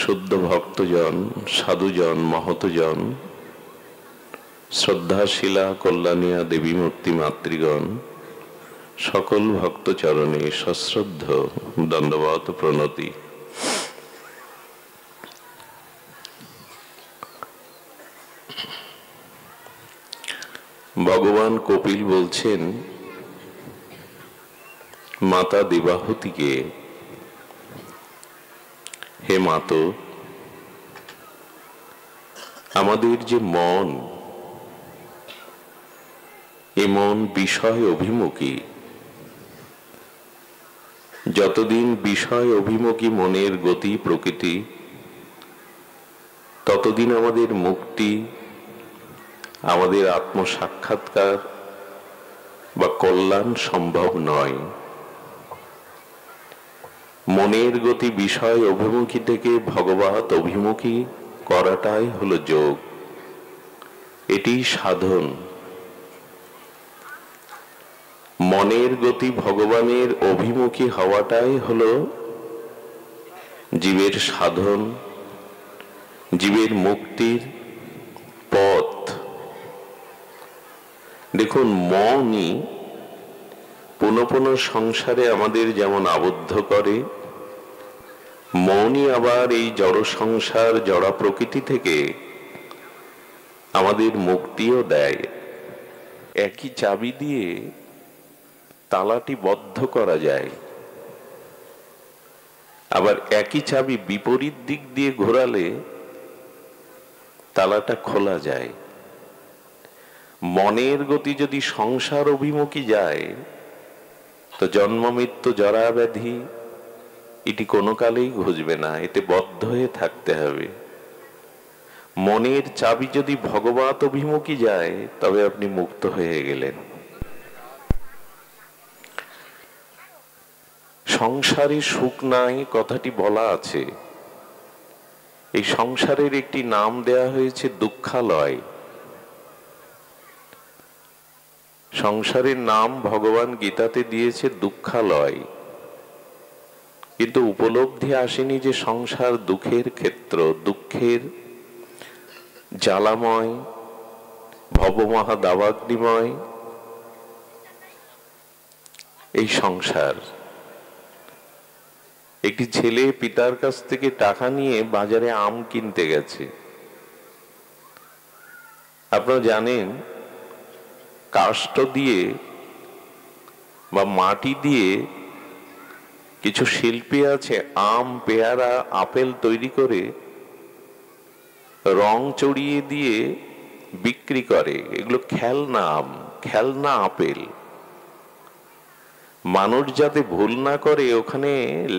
शुद्ध भक्तजन साधुजन महतजन श्रद्धाशिला कल्याणिया देवी मूर्ति मातृगण सकल भक्त चरणे सश्रद्ध दंडवत प्रणति। भगवान कपिल बोलছেন माता देवाहुति के, हे मातो आमादेर जे मन ए मन विषय अभिमुखी, যতদিন বিষয় অভিমুখী মনের গতি প্রকৃতি ততদিন আমাদের মুক্তি, আমাদের আত্ম সাক্ষাৎকার বা কল্যাণ সম্ভব নয়। মনের গতি বিষয় অভিমুখী থেকে ভগবত অভিমুখী করাটাই হলো যোগ, এটি সাধন। মনের গতি ভগবানের অভিমুখী হওয়াটাই হলো জীবের সাধন, জীবের মুক্তির পথ। দেখুন, মনই পুনঃ পুনঃ সংসারে আমাদের যেমন আবদ্ধ করে, মনই আবার এই জড় সংসার জড়া প্রকৃতি থেকে আমাদের মুক্তিও দেয়। একই চাবি দিয়ে তালাটি বদ্ধ করা যায়, আবার একই চাবি বিপরীত দিক দিয়ে ঘোরালে তালাটা খোলা যায়। মনের গতি যদি সংসার অভিমুখী যায় তো জন্ম মৃত্যু জরা ব্যাধি এটি কোনো কালেই ঘুচবে না, এতে বদ্ধ হয়ে থাকতে হবে। মনের চাবি যদি ভগবত অভিমুখী যায় তবে আপনি মুক্ত হয়ে গেলেন। সংসারে সুখ নাই কথাটি বলা আছে, এই সংসারের একটি নাম দেয়া হয়েছে দুঃখালয়। সংসারের নাম ভগবান গীতাতে দিয়েছে দুঃখালয়, কিন্তু উপলব্ধি আসেনি যে সংসার দুঃখের ক্ষেত্র, দুঃখের জ্বালাময়, ভবমহা দাবাগ্নিময় এই সংসার। একটি ছেলে পিতার কাছ থেকে টাকা নিয়ে বাজারে আম কিনতে গেছে। আপনারা জানেন, কাষ্ঠ দিয়ে বা মাটি দিয়ে কিছু শিল্পী আছে আম, পেয়ারা, আপেল তৈরি করে রং চড়িয়ে দিয়ে বিক্রি করে। এগুলো খেলনা আম, খেলনা আপেল। মানুষ যাতে ভুল না করে ওখানে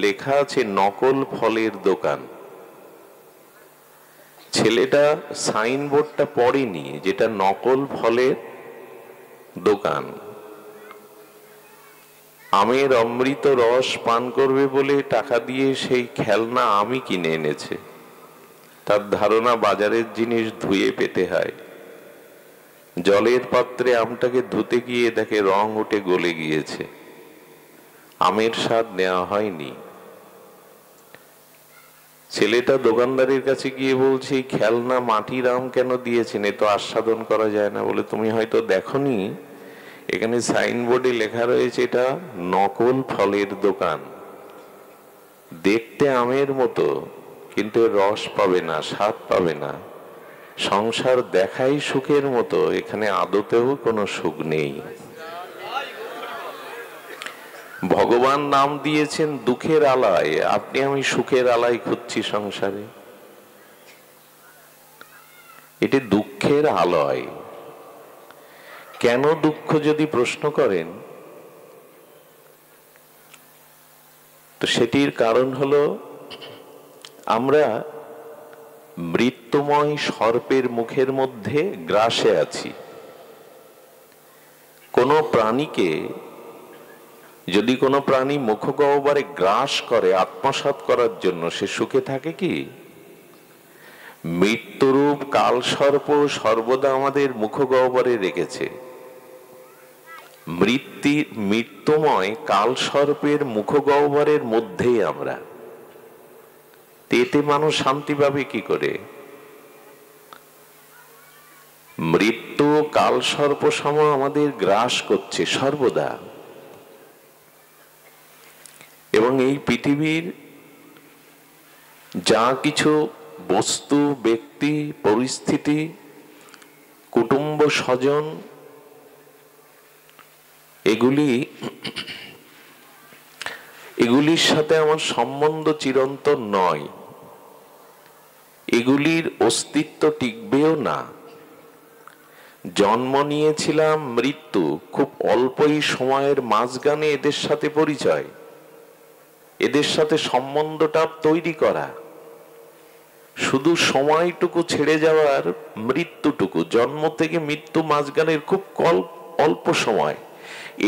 লেখা আছে নকল ফলের দোকান। ছেলেটা সাইনবোর্ডটা পড়েনি যেটা নকল ফলের দোকান। আমের অমৃত রস পান করবে বলে টাকা দিয়ে সেই খেলনা আমই কিনে এনেছে। তার ধারণা বাজারের জিনিস ধুয়ে পেতে হয়। জলের পাত্রে আমটাকে ধুতে গিয়ে দেখে রং উঠে গলে গিয়েছে, আমের স্বাদ নেওয়া হয়নি। ছেলেটা দোকানদারের কাছে গিয়ে বলছে, খেলনা মাটির আম কেন দিয়েছেন, এ তো আস্বাদন করা যায় না। বলে, তুমি হয়তো দেখনি, এখানে সাইনবোর্ডে লেখা রয়েছে এটা নকল ফলের দোকান। দেখতে আমের মতো, কিন্তু রস পাবে না, স্বাদ পাবে না। সংসার দেখাই সুখের মতো, এখানে আদতেও কোনো সুখ নেই। ভগবান নাম দিয়েছেন দুঃখের আলয়, আপনি আমি সুখের আলয় খুঁজছি সংসারে। এটি দুঃখের আলয়। কেন দুঃখ যদি প্রশ্ন করেন তো সেটির কারণ হলো আমরা মৃত্যুময় সর্পের মুখের মধ্যে গ্রাসে আছি। কোন প্রাণীকে যদি কোনো প্রাণী মুখগহ্বরে গ্রাস করে আত্মসাৎ করার জন্য, সে সুখে থাকে কি? মৃত্যুরূপ কালসর্প সর্বদা আমাদের মুখগহ্বরে রেখেছে। মৃত্যুময় কালসর্পের মুখগহ্বরের মধ্যেই আমরা। এতে মানুষ শান্তি পাবে কি করে? মৃত্যু কাল সর্পসম আমাদের গ্রাস করছে সর্বদা, এবং এই পৃথিবীর যা কিছু বস্তু, ব্যক্তি, পরিস্থিতি, কুটুম্ব, স্বজন, এগুলির সাথে আমার সম্বন্ধ চিরন্তন নয়, এগুলির অস্তিত্ব টিকবেও না। জন্ম নিয়েছিলাম, মৃত্যু, খুব অল্পই সময়ের মাঝখানে এদের সাথে পরিচয়, এদের সাথে সম্বন্ধটা তৈরি করা। শুধু সময়টুকু ছেড়ে যাওয়ার, মৃত্যুটুকু, জন্ম থেকে মৃত্যু মাঝখানের খুব অল্প সময়,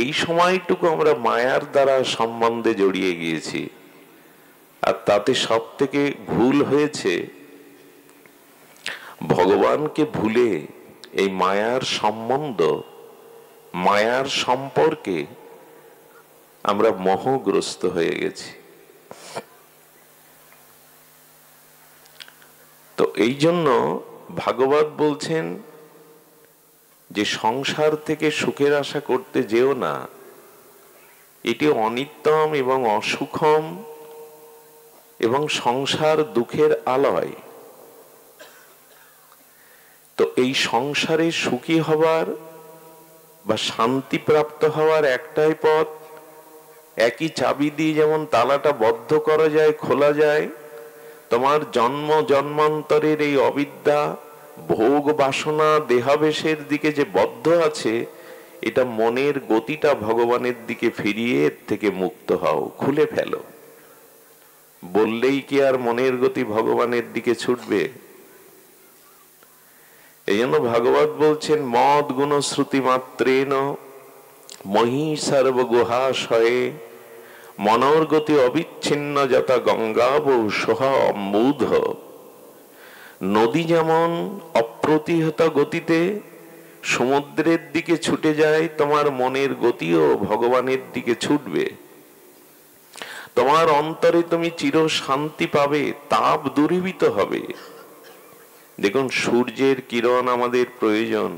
এই সময়টুকু আমরা মায়ার দ্বারা সম্বন্ধে জড়িয়ে গিয়েছি। আর তাতে সব থেকে ভুল হয়েছে, ভগবানকে ভুলে এই মায়ার সম্বন্ধ, মায়ার সম্পর্কে আমরা মোহগ্রস্ত হয়ে গেছি। তো এই জন্য ভাগবত বলছেন যে সংসার থেকে সুখের আশা করতে যেও না, এটি অনিত্যম এবং অসুখম, এবং সংসার দুঃখের আলয়। তো এই সংসারে সুখী হবার বা শান্তি প্রাপ্ত হওয়ার একটাই পথ, একই চাবি দিয়ে যেমন তালাটা বদ্ধ করা যায়, খোলা যায়, তোমার জন্ম জন্মান্তরের এই অবিদ্যা, ভোগ বাসনা, দেহাবেশের দিকে যে বদ্ধ আছে, এটা মনের গতিটা ভগবানের দিকে ফিরিয়ে এর থেকে মুক্ত হও, খুলে ফেলো। বললেই কি আর মনের গতি ভগবানের দিকে ছুটবে? এই জন্য ভাগবত বলছেন, মদ গুণ শ্রুতি মাত্রেন মহি সর্বগুহাশয়ে মনোর গতি অবিচ্ছিন্ন যথা গঙ্গাব সোহা অম্বুধ। নদী যেমন অপ্রতিহত গতিতে সমুদ্রের দিকে ছুটে যায়, তোমার মনের গতিও ভগবানের দিকে ছুটবে। তোমার অন্তরে তুমি চির শান্তি পাবে, তাপ দূরীভূত হবে। দেখুন, সূর্যের কিরণ আমাদের প্রয়োজন।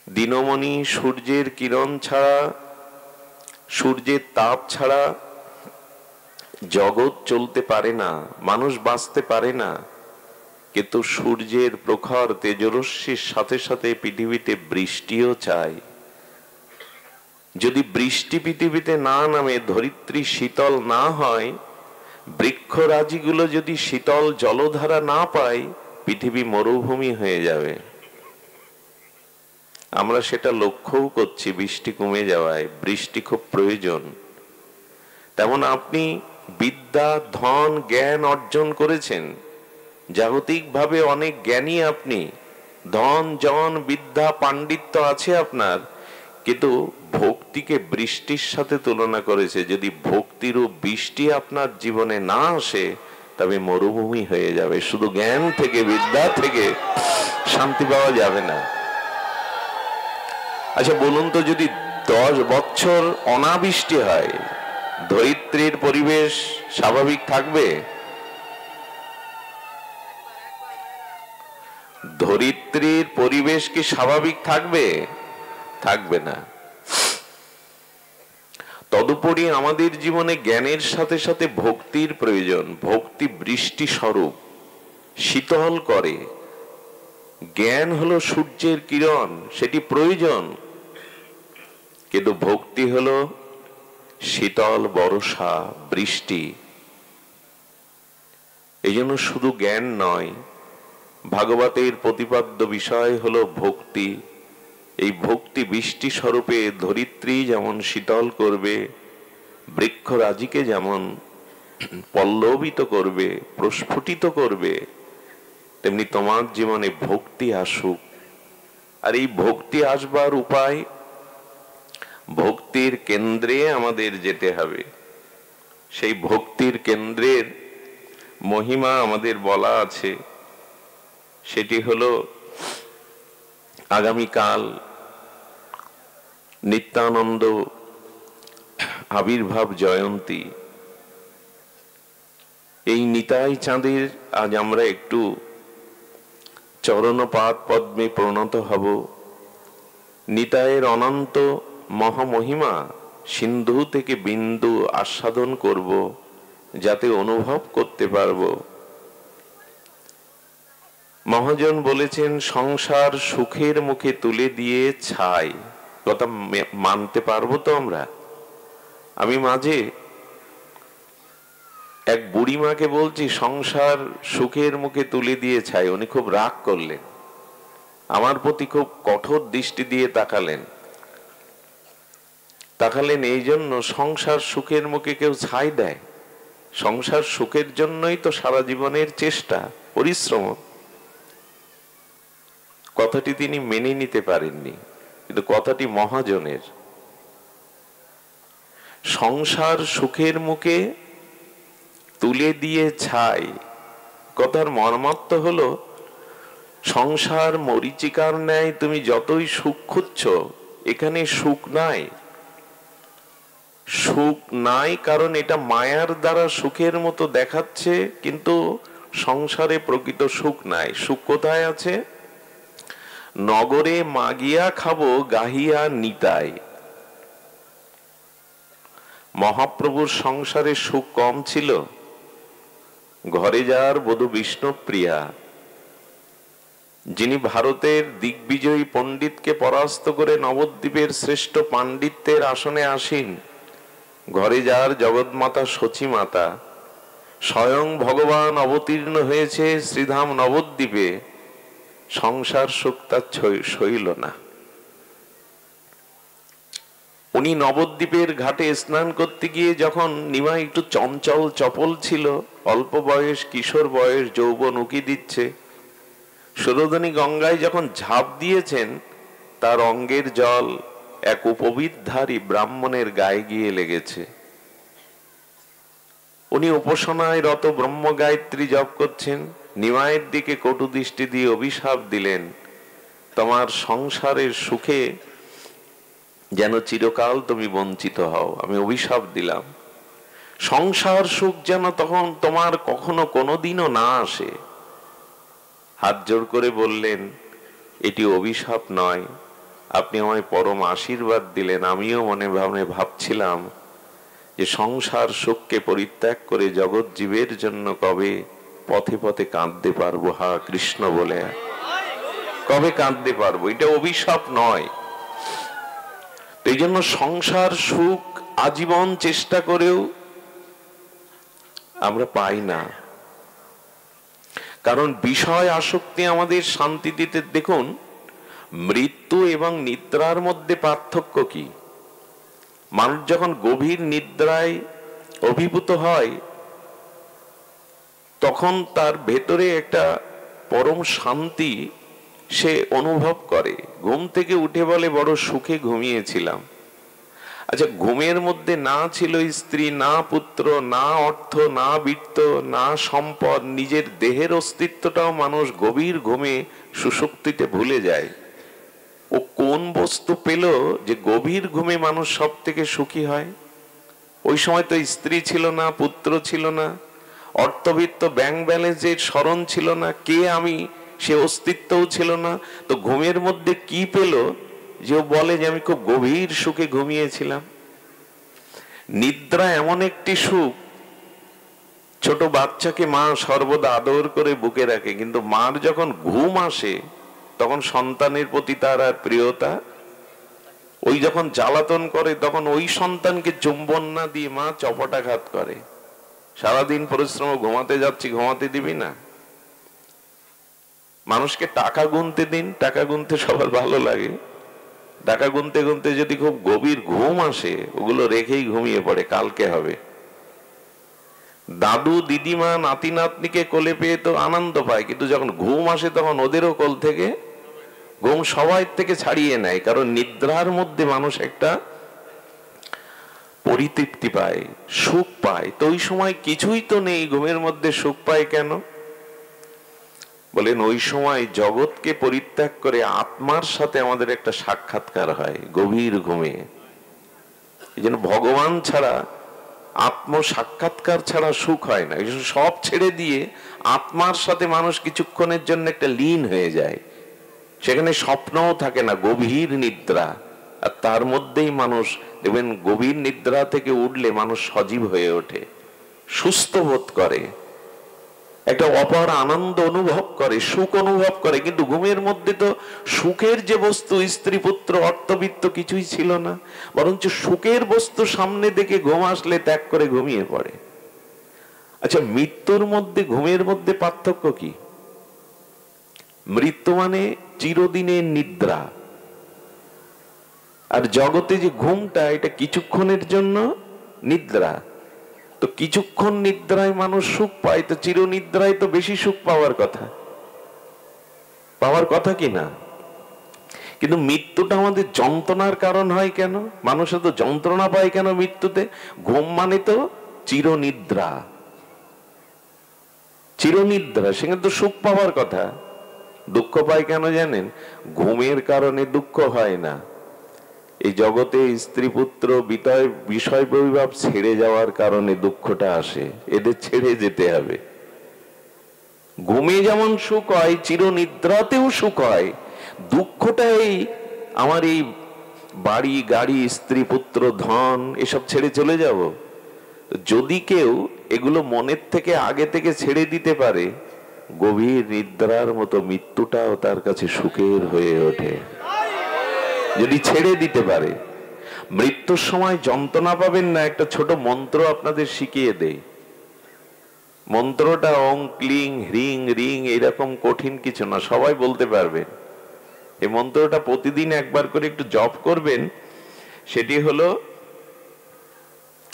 দিনমণি, সূর্যের কিরণ ছাড়া, সূর্যের তাপ ছাড়া জগৎ চলতে পারে না, মানুষ বাঁচতে পারে না। কিন্তু সূর্যের প্রখর তেজরশ্মির সাথে সাথে পৃথিবীতে বৃষ্টিও চাই। যদি বৃষ্টি পৃথিবীতে না নামে, ধরিত্রী শীতল না হয়, বৃক্ষরাজিগুলো যদি শীতল জলধারা না পায়, পৃথিবী মরুভূমি হয়ে যাবে। আমরা সেটা লক্ষ্যও করছি, বৃষ্টি কমে যাওয়ায়। বৃষ্টি খুব প্রয়োজন। তেমন আপনি বিদ্যা, ধন, জ্ঞান অর্জন করেছেন, জাগতিকভাবে অনেক জ্ঞানী আপনি, ধন, জন, বিদ্যা, পাণ্ডিত্য আছে আপনার, কিন্তু ভক্তিকে বৃষ্টির সাথে তুলনা করেছে। যদি ভক্তির বৃষ্টি আপনার জীবনে না আসে, তবে মরুভূমি হয়ে যাবে। শুধু জ্ঞান থেকে, বিদ্যা থেকে শান্তি পাওয়া যাবে না। আচ্ছা বলুন তো, যদি 10 বছর অনাবৃষ্টি হয়, ধরিত্রীর পরিবেশ স্বাভাবিক থাকবে? ধরিত্রীর পরিবেশ কি স্বাভাবিক থাকবে? থাকবে না। তদুপরি আমাদের জীবনে জ্ঞানের সাথে সাথে ভক্তির প্রয়োজন। ভক্তি বৃষ্টি স্বরূপ, শীতল করে। জ্ঞান হলো সূর্যের কিরণ, সেটি প্রয়োজন, কিন্তু ভক্তি হলো শীতল বর্ষা, বৃষ্টি। এই জন্য শুধু জ্ঞান নয়, ভাগবতের প্রতিপাদ্য বিষয় হলো ভক্তি। এই ভক্তি বৃষ্টি স্বরূপে ধরিত্রী যেমন শীতল করবে, বৃক্ষরাজিকে যেমন পল্লবিত করবে, প্রস্ফুটিত করবে, তেমনি তোমার জীবনে ভক্তি আসুক। আর এই ভক্তি আসবার উপায়, ভক্তির কেন্দ্রে আমাদের যেতে হবে। সেই ভক্তির কেন্দ্রের মহিমা আমাদের বলা আছে। সেটি হলো আগামীকাল নিত্যানন্দ আবির্ভাব জয়ন্তী। এই নিতাই চাঁদের আজ আমরা একটু চরণপাদ পদ্মে প্রণত হব। নিতাইয়ের অনন্ত মহামহিমা সিন্ধু থেকে বিন্দু আস্বাদন করব, যাতে অনুভব করতে পারব। মহাজন বলেছেন, সংসার সুখের মুখে তুলে দিয়ে ছাই। কথা মানতে পারবো তো আমরা? আমি মাঝে এক বুড়িমাকে বলছি, সংসার সুখের মুখে তুলে দিয়ে ছাই। উনি খুব রাগ করলেন, আমার প্রতি খুব কঠোর দৃষ্টি দিয়ে তাকালেন এই জন্য, সংসার সুখের মুখে কেউ ছাই দেয়? সংসার সুখের জন্যই তো সারা জীবনের চেষ্টা, পরিশ্রম। কথাটি তিনি মেনে নিতে পারেননি, কিন্তু কথাটি মহাজনের। সংসার সুখের মুখে তুলে দিয়ে ছাই, কথার মর্মার্থ হলো, সংসার মরীচিকার ন্যায় তুমি যতই সুখ খুঁজছ, এখানে সুখ নাই। সুখ নাই কারণ এটা মায়ার দ্বারা সুখের মতো দেখাচ্ছে, কিন্তু সংসারে প্রকৃত সুখ নাই। সুখ কোথায় আছে? নগরে মাগিয়া খাবো গাহিয়া নিতাই। মহাপ্রভুর সংসারে সুখ কম ছিল? ঘরে যার বধূ বিষ্ণুপ্রিয়া, যিনি ভারতের দিগ্বিজয়ী পণ্ডিতকে পরাস্ত করে নবদ্বীপের শ্রেষ্ঠ পাণ্ডিত্যের আসনে আসীন, ঘরে যার জগৎমাতা সচী মাতা, স্বয়ং ভগবান অবতীর্ণ হয়েছে শ্রীধাম নবদ্বীপে, সংসার সুখ তার সইল না। উনি নবদ্বীপের ঘাটে স্নান করতে গিয়ে যখন নিমাই একটু চঞ্চল চপল ছিল, অল্প বয়স, কিশোর বয়স, যৌবন উকি দিচ্ছে, সুরধনী গঙ্গায় যখন ঝাঁপ দিয়েছেন, তার অঙ্গের জল এক উপবিদধারী ব্রাহ্মণের গায়ে গিয়ে লেগেছে। উনি উপাসনায় রত ব্রহ্ম গায়ত্রী জপ করছেন, নিমাইয়ের দিকে কটু দৃষ্টি দিয়ে অভিশাপ দিলেন, তোমার সংসারের সুখে যেন চিরকাল তুমি বঞ্চিত হও, আমি অভিশাপ দিলাম। সংসার সুখ যেন তখন তোমার কখনো কোনোদিনও না আসে। হাত জোর করে বললেন, এটি অভিশাপ নয়, আপনি আমায় পরম আশীর্বাদ দিলেন। আমিও মনে মনে ভাবছিলাম যে সংসার সুখকে পরিত্যাগ করে জগৎ জীবের জন্য কবে পথে পথে কাঁদতে পারবো, হা কৃষ্ণ বলে কবে কাঁদতে পারবো। এটা অভিশাপ নয়। এই জন্য সংসার সুখ আজীবন চেষ্টা করেও আমরা পাই না, কারণ বিষয় আসক্তি আমাদের শান্তি দিতে। দেখুন, মৃত্যু এবং নিদ্রার মধ্যে পার্থক্য কি? মানুষ যখন গভীর নিদ্রায় অভিভূত হয়, তখন তার ভেতরে একটা পরম শান্তি সে অনুভব করে। ঘুম থেকে উঠে বলে, বড় সুখে ঘুমিয়েছিলাম। আচ্ছা, ঘুমের মধ্যে না ছিল স্ত্রী, না পুত্র, না অর্থ, না বৃত্ত, না সম্পদ, নিজের দেহের অস্তিত্বটাও মানুষ গভীর ঘুমে সুষুপ্তিতে ভুলে যায়। ও কোন বস্তু পেল যে গভীর ঘুমে মানুষ সব থেকে সুখী হয়? ওই সময় তো স্ত্রী ছিল না, পুত্র ছিল না, অর্থবিত্ত ব্যাংক ব্যালেন্সের স্মরণ ছিল না, কে আমি সে অস্তিত্বও ছিল না। তো ঘুমের মধ্যে কি পেল যে বলে যে আমি খুব গভীর সুখে ঘুমিয়েছিলাম? নিদ্রা এমন একটি সুখ, ছোট বাচ্চাকে মা সর্বদা আদর করে বুকে রাখে, কিন্তু মার যখন ঘুম আসে তখন সন্তানের প্রতি তার আর প্রিয়তা, ওই যখন জ্বালাতন করে তখন ওই সন্তানকে চুম্বন না দিয়ে মা চপটাঘাত করে। সারাদিন পরিশ্রম, ঘুমাতে যাচ্ছি, ঘুমাতে দিবি না? মানুষকে টাকা গুনতে দিন, টাকা গুনতে সবার ভালো লাগে। টাকা গুনতে গুনতে যদি খুব গভীর ঘুম আসে, ওগুলো রেখেই ঘুমিয়ে পড়ে, কালকে হবে। দাদু দিদিমা নাতি নাতনিকে কোলে পেয়ে তো আনন্দ পায়, কিন্তু যখন ঘুম আসে তখন ওদেরও কোল থেকে ঘুম সবাই থেকে ছাড়িয়ে নেয়। কারণ নিদ্রার মধ্যে মানুষ একটা পরিতৃপ্তি পায়, সুখ পায়। তো ওই সময় কিছুই তো নেই, ঘুমের মধ্যে সুখ পায় কেন? বলেন, ওই সময় জগৎকে পরিত্যাগ করে আত্মার সাথে আমাদের একটা সাক্ষাৎকার হয় গভীর ঘুমে। এই জন্য ভগবান ছাড়া আত্ম সাক্ষাৎকার ছাড়া সুখ হয় না। সব ছেড়ে দিয়ে আত্মার সাথে মানুষ কিছুক্ষণের জন্য একটা লীন হয়ে যায়, সেখানে স্বপ্নও থাকে না, গভীর নিদ্রা। আর তার মধ্যেই মানুষ দেখবেন গভীর নিদ্রা থেকে উঠলে মানুষ সজীব হয়ে ওঠে, সুস্থ বোধ করে, একটা অপার আনন্দ অনুভব করে, সুখ অনুভব করে। কিন্তু ঘুমের মধ্যে তো সুখের যে বস্তু, স্ত্রী পুত্র অর্থবিত্ত কিছুই ছিল না, বরঞ্চ সুখের বস্তু সামনে দেখে ঘুম আসলে ত্যাগ করে ঘুমিয়ে পড়ে। আচ্ছা, মৃত্যুর মধ্যে ঘুমের মধ্যে পার্থক্য কি? মৃত্যু মানে চিরদিনের নিদ্রা, আর জগতে যে ঘুমটা এটা কিছুক্ষণের জন্য নিদ্রা। তো কিছুক্ষণ নিদ্রায় মানুষ সুখ পায়, তো চিরনিদ্রায় তো বেশি সুখ পাওয়ার কথা কি না? কিন্তু মৃত্যুটা আমাদের যন্ত্রণার কারণ হয় কেন? মানুষ তো যন্ত্রণা পায় কেন মৃত্যুতে? ঘুম মানে তো চিরনিদ্রা, চিরনিদ্রা, সেখানে তো সুখ পাওয়ার কথা। দুঃখ পায় কেন জানেন? ঘুমের কারণে দুঃখ হয় না, এই জগতে স্ত্রী পুত্র বিষয় বৈভব ছেড়ে যাওয়ার কারণে দুঃখটা আসে, এদের ছেড়ে যেতে হবে। ঘুমে যেমন সুখ হয়, চিরনিদ্রাতেও সুখ হয়। দুঃখটাই আমার এই বাড়ি গাড়ি স্ত্রী পুত্র ধন এসব ছেড়ে চলে যাব। যদি কেউ এগুলো মনের থেকে আগে থেকে ছেড়ে দিতে পারে, গভীর নিদ্রার মতো মৃত্যুটাও তার কাছে সুখের হয়ে ওঠে। যদি ছেড়ে দিতে পারে, মৃত্যুর সময় যন্ত্রণা পাবেন না। একটা ছোট মন্ত্র আপনাদের শিখিয়ে দেই। মন্ত্রটা ওং ক্লিং হ্রিং রিং, এরকম কঠিন কিছু না, সবাই বলতে পারবেন। এই মন্ত্রটা প্রতিদিন একবার করে একটু জপ করবেন। সেটি হলো,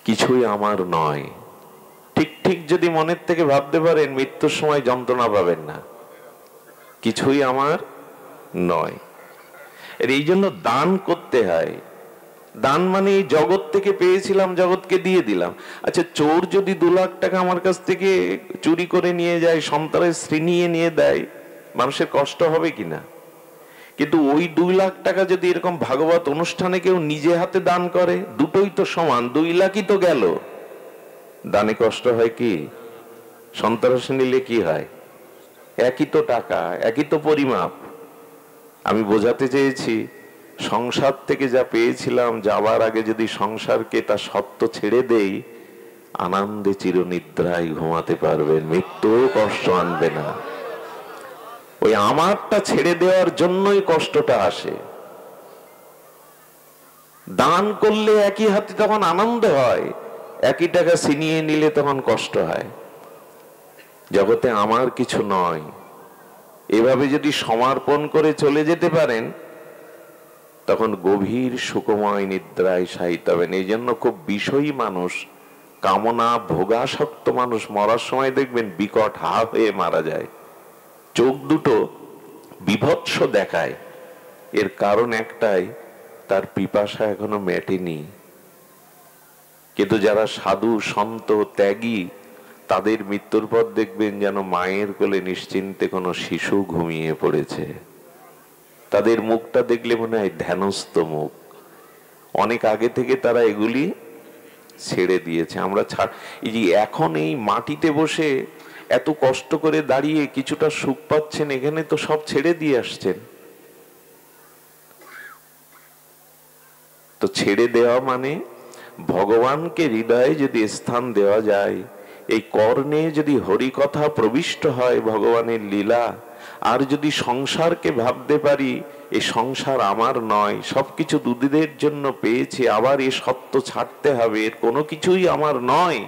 কিছুই আমার নয়। ঠিক ঠিক যদি মনের থেকে ভাবতে পারেন, মৃত্যুর সময় যন্ত্রণা পাবেন না। কিছুই আমার নয়। এই জন্য দান করতে হয়। দান মানে এই জগৎ থেকে পেয়েছিলাম, জগৎকে দিয়ে দিলাম। আচ্ছা, চোর যদি 2 লাখ টাকা আমার কাছ থেকে চুরি করে নিয়ে যায়, সন্ত্রাস ছিনিয়ে নিয়ে দেয়, মানুষের কষ্ট হবে কিনা? কিন্তু ওই 2 লাখ টাকা যদি এরকম ভাগবত অনুষ্ঠানে কেউ নিজে হাতে দান করে, দুটোই তো সমান, 2 লাখই তো গেল। দানে কষ্ট হয় কি? সন্ত্রাস নিলে কি হয়? একই তো টাকা, একই তো পরিমাপ। আমি বোঝাতে চেয়েছি, সংসার থেকে যা পেয়েছিলাম, যাবার আগে যদি সংসারকে তার সত্য ছেড়ে দেই, আনন্দে চিরনিদ্রায় ঘুমাতে পারবেন, মৃত্যুও কষ্ট আনবে না। ওই আমারটা ছেড়ে দেওয়ার জন্যই কষ্টটা আসে। দান করলে একই হাতে তখন আনন্দ হয়, একই টাকা ছিনিয়ে নিলে তখন কষ্ট হয়। জগতে আমার কিছু নয়, এভাবে যদি সমর্পণ করে চলে যেতে পারেন, তখন গভীর সুখময় নিদ্রায় শায়িত হবেন। এই জন্য খুব বিষয়ী মানুষ, কামনা ভোগাসক্ত মানুষ মরার সময় দেখবেন বিকট হা হয়ে মারা যায়, চোখ দুটো বিভৎস দেখায়। এর কারণ একটাই, তার পিপাসা এখনো মেটেনি। কিন্তু যারা সাধু সন্ত ত্যাগী, তাদের মৃত্যুর পর দেখবেন যেন মায়ের কোলে নিশ্চিন্তে কোনো শিশু ঘুমিয়ে পড়েছে। তাদের মুখটা দেখলে মনে হয় ধ্যানস্থ মুখ। অনেক আগে থেকে তারা এগুলি ছেড়ে দিয়েছে। আমরা এই যে এখন এই মাটিতে বসে এত কষ্ট করে দাঁড়িয়ে কিছুটা সুখ পাচ্ছেন, এখানে তো সব ছেড়ে দিয়ে আসছেন। তো ছেড়ে দেওয়া মানে ভগবানকে হৃদয়ে যদি স্থান দেওয়া যায়, এই কর্ণে যদি হরি কথা প্রবিষ্ট হয় ভগবানের লীলা, আর যদি সংসারকে ভাবতে পারি এই সংসার আমার নয়, সবকিছু দুদিদের জন্য পেয়েছি, আবার এই সত্য ছাড়তে হবে, এর কোনো কিছুই আমার নয়,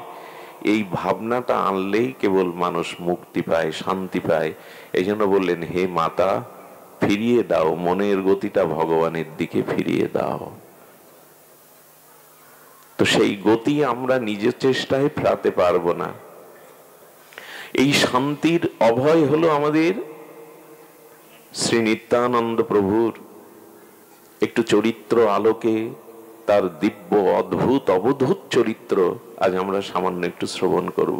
এই ভাবনাটা আনলেই কেবল মানুষ মুক্তি পায়, শান্তি পায়। এই জন্য বললেন, হে মাতা, ফিরিয়ে দাও মনের গতিটা, ভগবানের দিকে ফিরিয়ে দাও। তো সেই গতি আমরা নিজের চেষ্টায় ফেরাতে পারবো না। এই শান্তির অভয় হলো আমাদের শ্রী নিত্যানন্দ প্রভুর একটু চরিত্র আলোকে, তার দিব্য অদ্ভুত অবধূত চরিত্র আজ আমরা সামান্য একটু শ্রবণ করব।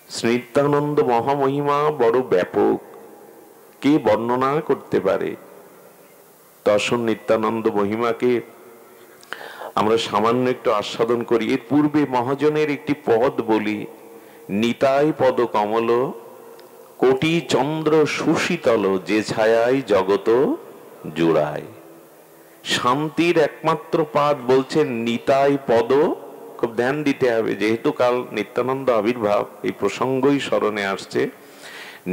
শ্রী নিত্যানন্দ মহামহিমা বড় ব্যাপক, কে বর্ণনা করতে পারে? তো আসুন নিত্যানন্দ মহিমাকে আমরা সামান্য একটু আস্বাদন করি। এর পূর্বে মহাজনের একটি পদ বলি, নিতাই পদ কমল কোটি চন্দ্র সুশীতল, যে ছায়ায় জগত জুড়ায়। শান্তির একমাত্র পাদ বলছেন নিতাই পদ। খুব ধ্যান দিতে হবে, যেহেতু কাল নিত্যানন্দ আবির্ভাব, এই প্রসঙ্গই স্মরণে আসছে।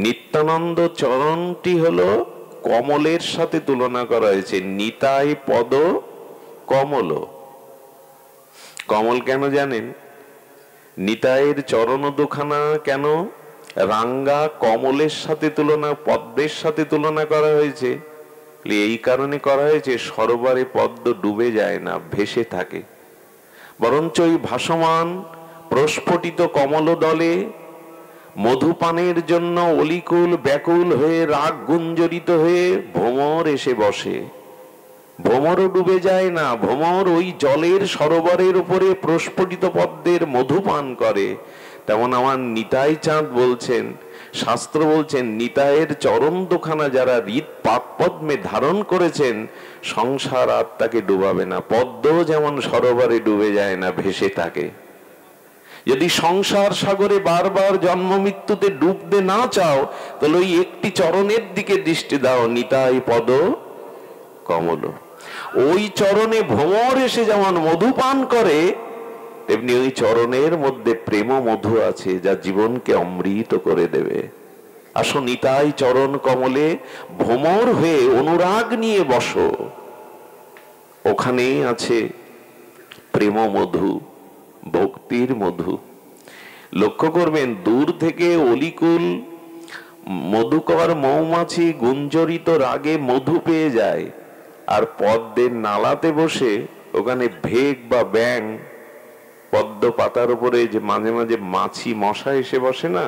নিত্যানন্দ চরণটি হলো কমলের সাথে তুলনা করা হয়েছে, নিতাই পদ কমল। কমল কেন জানেন? নিতাইয়ের চরণ দুখানা কেন রাঙ্গা কমলের সাথে তুলনা, পদ্মের সাথে তুলনা করা হয়েছে? এই কারণে করা হয়েছে, সরোবরে পদ্ম ডুবে যায় না, ভেসে থাকে। বরঞ্চ ওই ভাসমান প্রস্ফুটিত কমল দলে মধুপানের জন্য অলিকুল ব্যাকুল হয়ে রাগ গুঞ্জরিত হয়ে ভ্রমর এসে বসে। ভ্রমরও ডুবে যায় না, ভ্রমর ওই জলের সরোবরের উপরে প্রস্ফুটিত পদ্মের মধুপান করে। তেমন আমার নিতাই চাঁদ বলছেন, শাস্ত্র বলছেন, নিতাইয়ের চরণ দুখানা যারা হৃদ পাদপদ্মে ধারণ করেছেন, সংসার আর তাকে ডুবাবে না। পদ্ম যেমন সরোবরে ডুবে যায় না, ভেসে থাকে। যদি সংসার সাগরে বারবার জন্ম মৃত্যুতে ডুবতে না চাও, তাহলে ওই একটি চরণের দিকে দৃষ্টি দাও, নিতাই পদ কমল। ওই চরণে ভ্রমর এসে যেমন মধুপান করে, তেমনি ওই চরণের মধ্যে প্রেম মধু আছে, যা জীবনকে অমৃত করে দেবে। আসো নিতাই চরণ কমলে ভ্রমর হয়ে অনুরাগ নিয়ে বসো, ওখানেই আছে প্রেম মধু, ভক্তির মধু। লক্ষ্য করবেন, দূর থেকে অলিকুল মধুকর মৌমাছি গুঞ্জরিত রাগে মধু পেয়ে যায়, আর পদ্মের নালাতে বসে ওখানে ভেক বা ব্যাং, পদ্ম পাতার উপরে যে মাঝে মাঝে মাছি মশা এসে বসে না,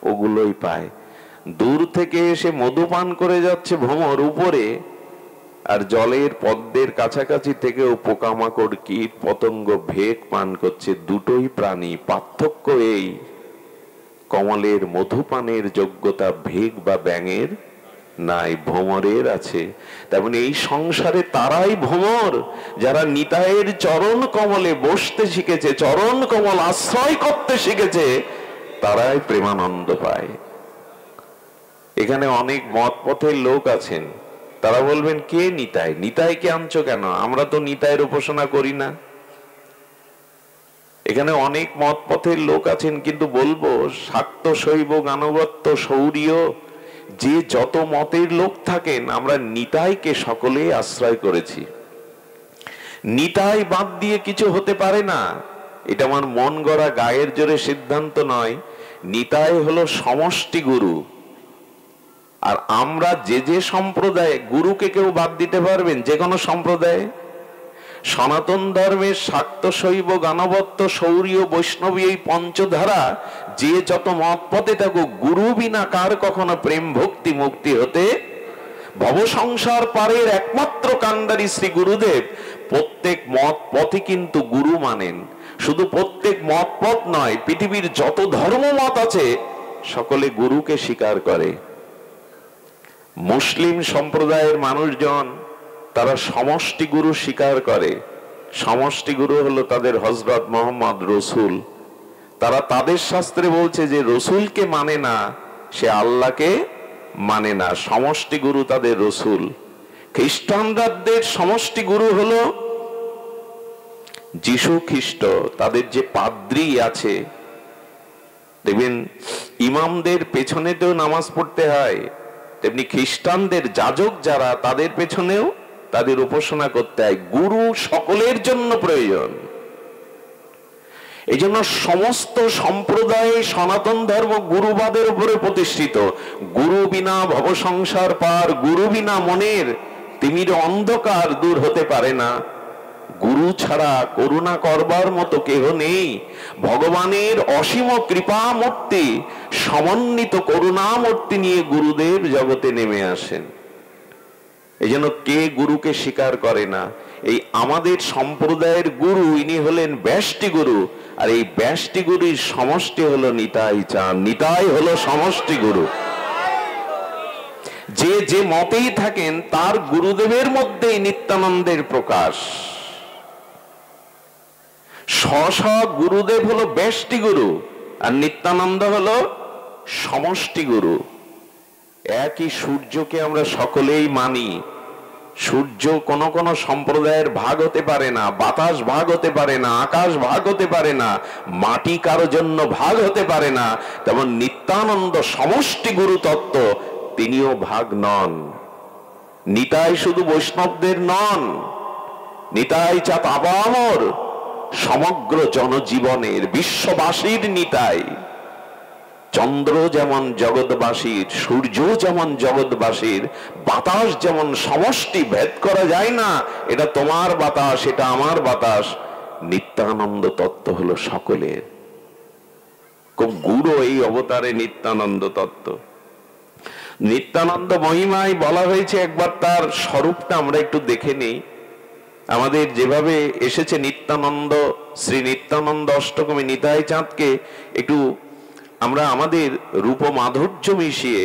ওগুলোই পায়। দূর থেকে এসে মধু পান করে যাচ্ছে ভ্রমর উপরে, আর জলের পদ্মের কাছাকাছি থেকেও পোকামাকড় কীট পতঙ্গ ভেক পান করছে। দুটোই প্রাণী, পার্থক্য এই, কমলের মধুপানের যোগ্যতা ভেক বা ব্যাঙের নাই, ভ্রমরের আছে। তেমন এই সংসারে তারাই ভ্রমর, যারা নিতাইয়ের চরণ কমলে বসতে শিখেছে, চরণ কমল আশ্রয় করতে শিখেছে, তারাই প্রেমানন্দ পায়। এখানে অনেক মত পথের লোক আছেন, তারা বলবেন, কে নিতাই? নিতাইকে আনছো কেন? আমরা তো নিতাইয়ের উপাসনা করি না। এখানে অনেক মত পথের লোক আছেন, কিন্তু বলবো, শাক্ত শৈব গানবত্ত সৌরীয় যে যত মতের লোক থাকেন, আমরা নিতাইকে সকলে আশ্রয় করেছি। নিতাই বাদ দিয়ে কিছু হতে পারে না, এটা আমার মন গড়া গায়ের জোরে সিদ্ধান্ত নয়। নিতাই হলো সমষ্টি গুরু। আর আমরা যে যে সম্প্রদায়, গুরুকে কেউ বাদ দিতে পারবেন? যে কোনো সম্প্রদায়। সনাতন ধর্মের শাক্ত শৈব গানবত্ত সৌরীয় বৈষ্ণবী এই পঞ্চধারা যে যত মত পথে থাকুক, গুরু বিনা কার কখনো প্রেম ভক্তি মুক্তি হতে? ভব সংসার পারের একমাত্র কান্ডারি শ্রী গুরুদেব প্রত্যেক মত পথে কিন্তু গুরু মানেন। শুধু প্রত্যেক মত পথ নয়, পৃথিবীর যত ধর্ম মত আছে সকলে গুরুকে স্বীকার করে। মুসলিম সম্প্রদায়ের মানুষজন, তারা সমষ্টি গুরু স্বীকার করে। সমষ্টি গুরু হলো তাদের হযরত মুহাম্মদ রসুল। তারা তাদের শাস্ত্রে বলছে যে রসুলকে মানে না, সে আল্লাহকে মানে না। সমষ্টি গুরু তাদের রসুল। খ্রিস্টানদের সমষ্টি গুরু হলো যিশু খ্রিস্ট। তাদের যে পাদ্রী আছে, দেখবেন ইমামদের পেছনেতেও নামাজ পড়তে হয়, তেমনি খ্রিস্টানদের যাজক যারা, তাদের পেছনেও তাদের উপাসনা করতে হয়। গুরু সকলের জন্য প্রয়োজন। এই জন্য সমস্ত সম্প্রদায় সনাতন ধর্ম গুরুবাদের উপরে প্রতিষ্ঠিত। গুরু বিনা ভব সংসার পার, গুরু বিনা মনের তিমির অন্ধকার দূর হতে পারে না। গুরু ছাড়া করুণা করবার মতো কেহ নেই। ভগবানের অসীম কৃপা মূর্তি, সমন্বিত করুণা মূর্তি নিয়ে গুরুদেব জগতে নেমে আসেন। এই জন্য কে গুরুকে স্বীকার করে না? এই আমাদের সম্প্রদায়ের গুরু, ইনি হলেন ব্যষ্টি গুরু, আর এই ব্যষ্টি গুরুর সমষ্টি হলো নিতাই চাঁদ। নিতাই হলো সমষ্টি গুরু। যে যে মতেই থাকেন, তার গুরুদেবের মধ্যেই নিত্যানন্দের প্রকাশ। স্ব গুরুদেব হলো ব্যষ্টি গুরু, আর নিত্যানন্দ হলো সমষ্টি গুরু। একই সূর্যকে আমরা সকলেই মানি। সূর্য কোন কোন সম্প্রদায়ের ভাগ হতে পারে না, বাতাস ভাগ হতে পারে না, আকাশ ভাগ হতে পারে না, মাটি কারো জন্য ভাগ হতে পারে না। তেমন নিত্যানন্দ সমষ্টি গুরু তত্ত্ব, তিনিও ভাগ নন। নিতাই শুধু বৈষ্ণবদের নন, নিতাই চাঁদ আবামর সমগ্র জনজীবনের, বিশ্ববাসীর নিতাই। চন্দ্র যেমন জগৎবাসীর, সূর্য যেমন জগৎবাসীর, বাতাস যেমন সমষ্টি, ভেদ করা যায় না এটা তোমার বাতাস, এটা আমার বাতাস। নিত্যানন্দ তত্ত্ব হলো সকলের। খুব গূঢ় এই অবতারে নিত্যানন্দ তত্ত্ব। নিত্যানন্দ মহিমায় বলা হয়েছে, একবার তার স্বরূপটা আমরা একটু দেখে নেই। আমাদের যেভাবে এসেছে নিত্যানন্দ, শ্রী নিত্যানন্দ অষ্টকমী নিতাই চাঁদকে একটু আমরা আমাদের রূপ মাধুর্য মিশিয়ে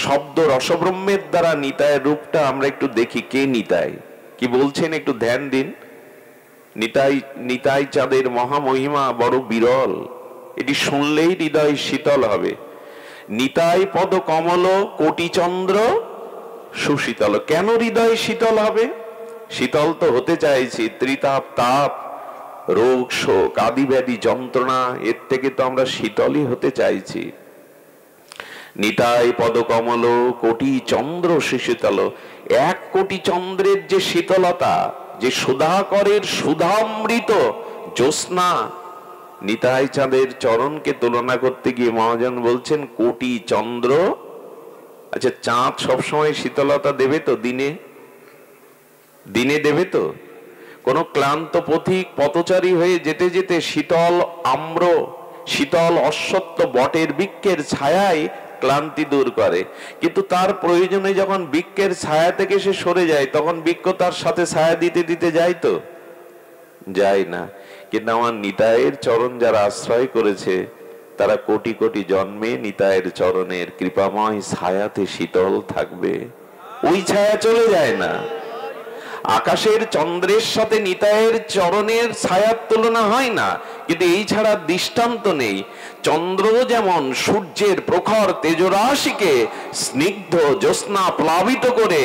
শব্দ রসব্রহ্মের দ্বারা নিতায়ের রূপটা আমরা একটু দেখি। কে নিতাই, কি বলছেন একটু ধ্যান দিন। নিতাই, নিতাই চাঁদের মহামহিমা বড় বিরল, এটি শুনলেই হৃদয় শীতল হবে। নিতাই পদ কমল কোটি চন্দ্র সুশীতল। কেন হৃদয় শীতল হবে? শীতল তো হতে চাইছি, ত্রিতাপ তাপ রোগ শোক আদি ব্যাধি যন্ত্রণা, এর থেকে তো আমরা শীতলই হতে চাইছি। নিতাই পদ কমল কোটি চন্দ্র সুশীতল। 1 কোটি চন্দ্রের যে শীতলতা, যে সুধাকরের সুধামৃত জ্যোৎস্না, নিতাই চাঁদের চরণকে তুলনা করতে গিয়ে মহাজন বলছেন কোটি চন্দ্র। আচ্ছা, চাঁদ সবসময় শীতলতা দেবে তো? দিনে দিনে দেবে তো? কোন ক্লান্ত পথিক পথচারী হয়ে যেতে যেতে শীতল আম্র, শীতল অশ্বত্থ বটের বৃক্ষের ছায়ায় ক্লান্তি দূর করে, কিন্তু তার প্রয়োজনে যখন বৃক্ষের ছায়া থেকে সে সরে যায়, তখন বৃক্ষ তার সাথে ছায়া দিতে দিতে যায় তো? যায় না। কিন্তু আমার নিতাইয়ের চরণ যারা আশ্রয় করেছে, তারা কোটি কোটি জন্মে নিতাইয়ের চরণের কৃপাময় ছায়াতে শীতল থাকবে। ওই ছায়া চলে যায় না। আকাশের চন্দ্রের সাথে নিতাইয়ের চরণের ছায়ার তুলনা হয় না, কিন্তু এই ছাড়া দৃষ্টান্ত নেই। চন্দ্র যেমন সূর্যের প্রখর তেজরাশিকে স্নিগ্ধ জ্যোৎস্না প্লাবিত করে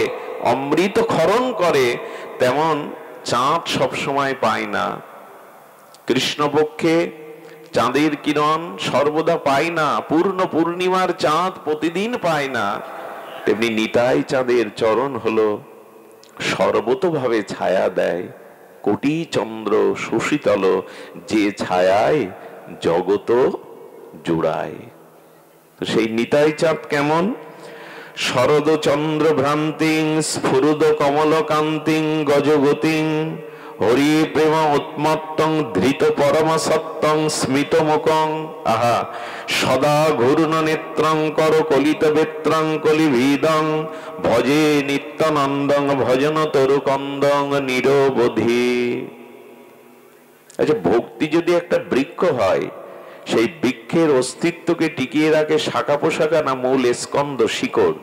অমৃত ক্ষরণ করে, তেমন চাঁদ সবসময় পায় না। কৃষ্ণপক্ষে চাঁদের কিরণ সর্বদা পায় না, পূর্ণ পূর্ণিমার চাঁদ প্রতিদিন পায় না। তেমনি নিতাই চাঁদের চরণ হলো সর্বতভাবে ছায়া দেয়, কোটি চন্দ্র সুশীতল, যে ছায়ায় জগত জুড়ায়। তো সেই নিতাই চাঁদ কেমন? শরদ চন্দ্র ভ্রান্তিং স্ফুরুদ কমল কান্তিং গজগতিং হরি প্রেম উন্মত্তং ধৃত পরম সত্যং স্মিত মুখং। আহা, সদা ঘূর্ণ নেত্রং কর কলিত বেত্রং কলিভিদং ভজে নিত্যানন্দং ভজন তরু কন্দং নিরবধি। আচ্ছা, ভক্তি যদি একটা বৃক্ষ হয়, সেই বৃক্ষের অস্তিত্বকে টিকিয়ে রাখে শাখা পোশাখা না মূল স্কন্দ শিকড়,